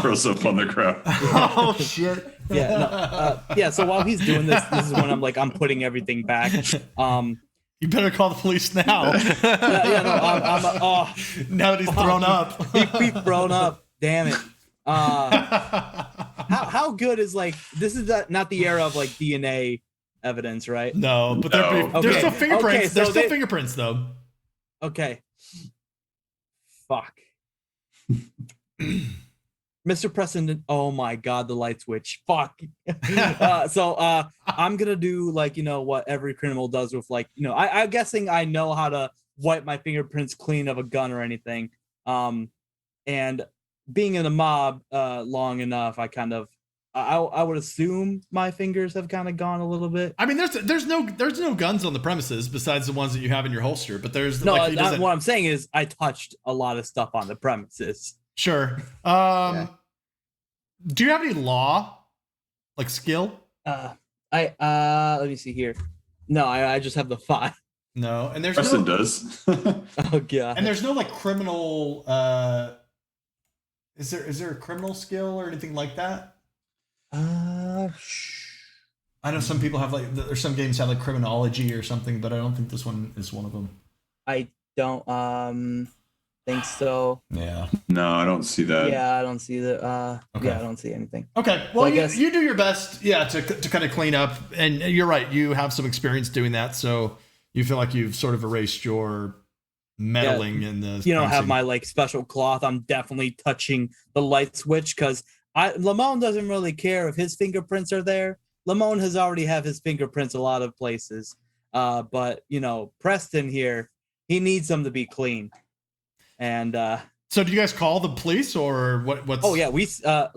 throws up on the ground. Oh shit. Yeah. So while he's doing this is when I'm putting everything back. You better call the police now. Now that he's thrown up. He's thrown up. Damn it. How good is this is not the era of DNA evidence, right? No, but No. there's still fingerprints. Okay, so there's still fingerprints though. Okay. Fuck. Mr. Preston, oh my god, the light switch. Fuck. So I'm gonna do what every criminal does with I'm guessing I know how to wipe my fingerprints clean of a gun or anything. And being in the mob long enough, I would assume my fingers have kind of gone a little bit. I mean, there's no guns on the premises besides the ones that you have in your holster, but there's no. What I'm saying is I touched a lot of stuff on the premises. Sure. Yeah. Do you have any law skill? Let me see here. No, I just have the 5. No, and there's Preston does. Oh god. And there's no criminal. Is there a criminal skill or anything like that? I know some people have there's some games have criminology or something, but I don't think this one is one of them. I don't think so. Yeah. No, I don't see that. Yeah, I don't see the. Okay. Yeah, I don't see anything. Okay. Well, So I guess- you do your best, to kind of clean up, and you're right. You have some experience doing that, so you feel like you've sort of erased your meddling in the. You don't have my special cloth. I'm definitely touching the light switch because Lamone doesn't really care if his fingerprints are there. Lamone has already have his fingerprints a lot of places. But Preston here, he needs them to be clean. And so, do you guys call the police or what? What's? oh yeah, we I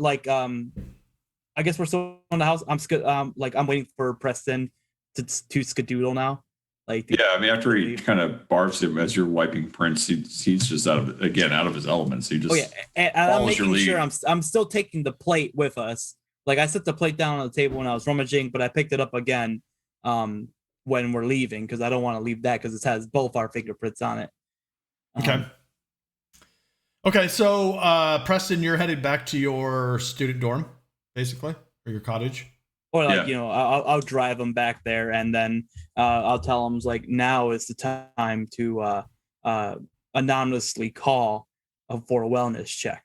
guess we're still on the house. I'm waiting for Preston to skedoodle now. Like, Yeah, I mean, after he kind of barfs him as you're wiping prints, he's just out of his element. So he just oh yeah, and I'm follows your making sure lead. I'm still taking the plate with us. Like, I set the plate down on the table when I was rummaging, but I picked it up again when we're leaving because I don't want to leave that because it has both our fingerprints on it. Okay. Okay, so Preston, you're headed back to your student dorm, basically, or your cottage. Or like, Yeah. I'll drive them back there, and then I'll tell them like now is the time to anonymously call for a wellness check.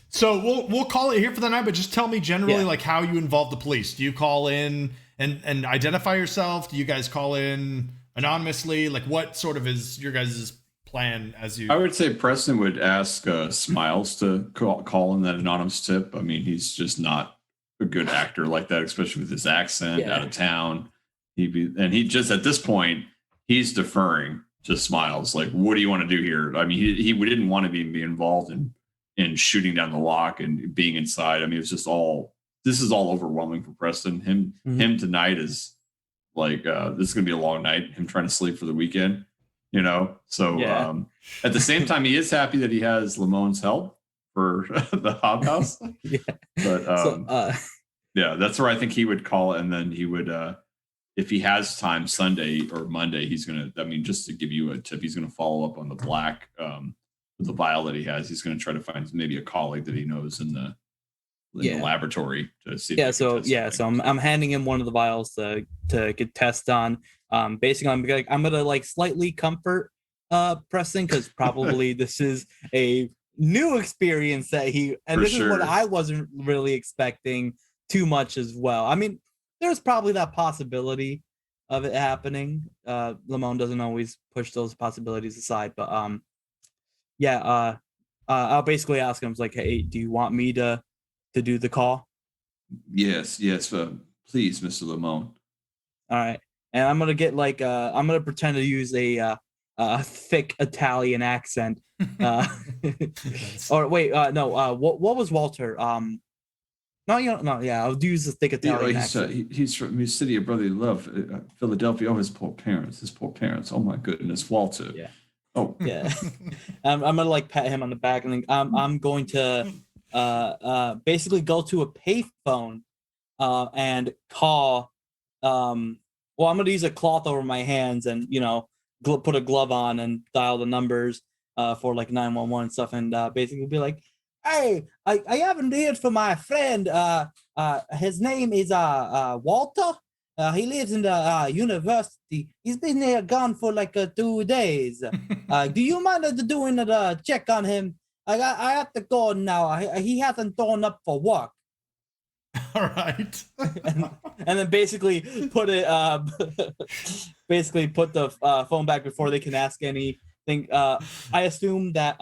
So we'll call it here for the night, but just tell me generally Yeah. like how you involve the police. Do you call in and identify yourself? Do you guys call in anonymously? Like what sort of is your guys' plan as you? I would say Preston would ask Smiles to call in that anonymous tip. I mean, he's just not a good actor like that, especially with his accent Yeah. out of town. He just at this point he's deferring to Smiles. Like, what do you want to do here? I mean, he didn't want to be involved in shooting down the lock and being inside. I mean, it's just this is all overwhelming for Preston. Him tonight is like this is gonna be a long night. Him trying to sleep for the weekend. So at the same time, he is happy that he has Lamone's help for the Hob House. Yeah. But yeah, that's where I think he would call it, and then he would, if he has time Sunday or Monday, he's gonna. I mean, just to give you a tip, he's gonna follow up on the black, the vial that he has. He's gonna try to find maybe a colleague that he knows in the laboratory to see. So I'm handing him one of the vials to get test on. Basically, I'm gonna like slightly comfort Preston because probably this is a new experience that this is what I wasn't really expecting too much as well. I mean, there's probably that possibility of it happening. Lamone doesn't always push those possibilities aside, but I'll basically ask him like, hey, do you want me to do the call? Yes, please, Mr. Lamone. All right, and I'm gonna get like I'm gonna pretend to use a thick Italian accent. Or wait, no. What was Walter? No, I'll use the thick Italian accent. He's from the city of brotherly love, Philadelphia. Oh, his poor parents. Oh my goodness, Walter. Yeah. Oh yeah. I'm gonna like pat him on the back, and then I'm going to basically go to a payphone and call. Well, I'm gonna use a cloth over my hands and put a glove on and dial the numbers for like 911 and stuff, and basically be like, hey, I haven't heard from my friend. His name is Walter. He lives in the university. He's been there gone for like 2 days. Do you mind doing a check on him? I have to go now. He hasn't gone up for work. All right. and then basically put it basically put the phone back before they can ask anything. I assume that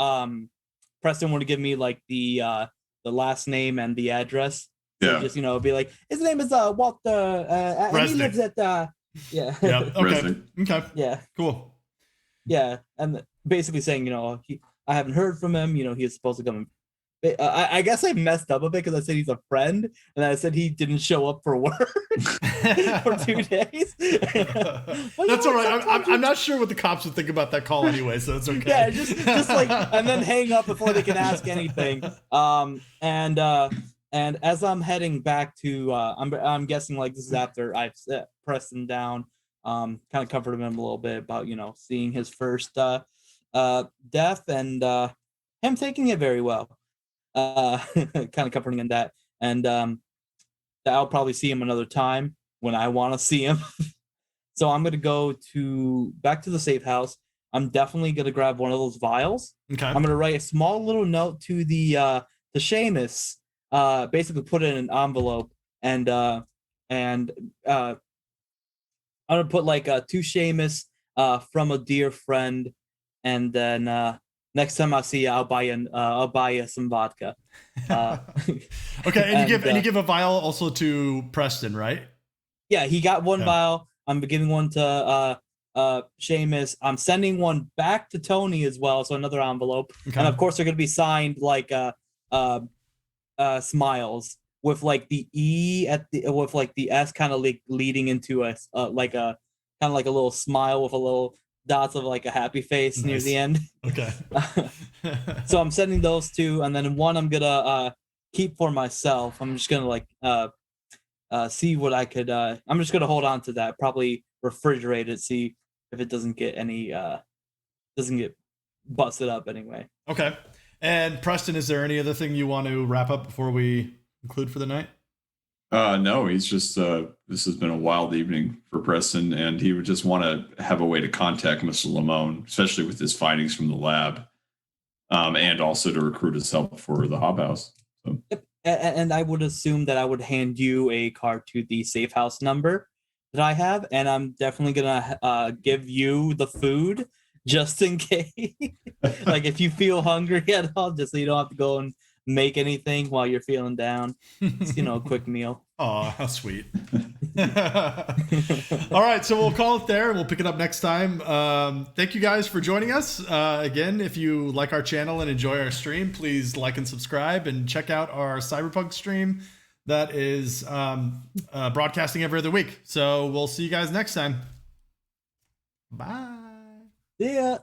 Preston would give me like the last name and the address. So just be like, his name is Walter and he lives at yeah. Okay. Okay. Yeah. Cool. Yeah. And basically saying, I haven't heard from him, he is supposed to come. I guess I messed up a bit because I said he's a friend, and I said he didn't show up for work for 2 days. That's all right. I'm not sure what the cops would think about that call anyway, so it's okay. Yeah, just like, and then hang up before they can ask anything. And as I'm heading back to, I'm guessing like this is after I've set Preston down, kind of comforted him a little bit about seeing his first death and him taking it very well. Kind of comforting in that, and I'll probably see him another time when I want to see him. So I'm gonna go back to the safe house. I'm definitely gonna grab one of those vials. Okay. I'm gonna write a small little note to the Seamus, basically put it in an envelope, and I'm gonna put like to Seamus from a dear friend, and then next time I see you, I'll buy you some vodka. Okay, and you give a vial also to Preston, right? Yeah, he got one vial. I'm giving one to Seamus. I'm sending one back to Tony as well, so another envelope. Okay. And of course, they're gonna be signed like Smiles, with like the E at the with like the S kind of like leading into a like a kind of like a little smile with a little dots of like a happy face near the end. Okay. So I'm sending those two, and then one I'm gonna keep for myself. I'm just gonna like see what I could. I'm just gonna hold on to that. Probably refrigerate it. See if it doesn't get busted up anyway. Okay. And Preston, is there any other thing you want to wrap up before we conclude for the night? No, he's just this has been a wild evening for Preston, and he would just want to have a way to contact Mr. Lamone, especially with his findings from the lab, and also to recruit his help for the Hob House. So. Yep. And I would assume that I would hand you a card to the safe house number that I have, and I'm definitely gonna give you the food just in case. Like if you feel hungry at all, just so you don't have to go and make anything while you're feeling down. Just, a quick meal. Oh, how sweet. All right, so we'll call it there. We'll pick it up next time. Thank you guys for joining us. Again, if you like our channel and enjoy our stream, please like and subscribe and check out our Cyberpunk stream that is broadcasting every other week. So we'll see you guys next time. Bye. See ya.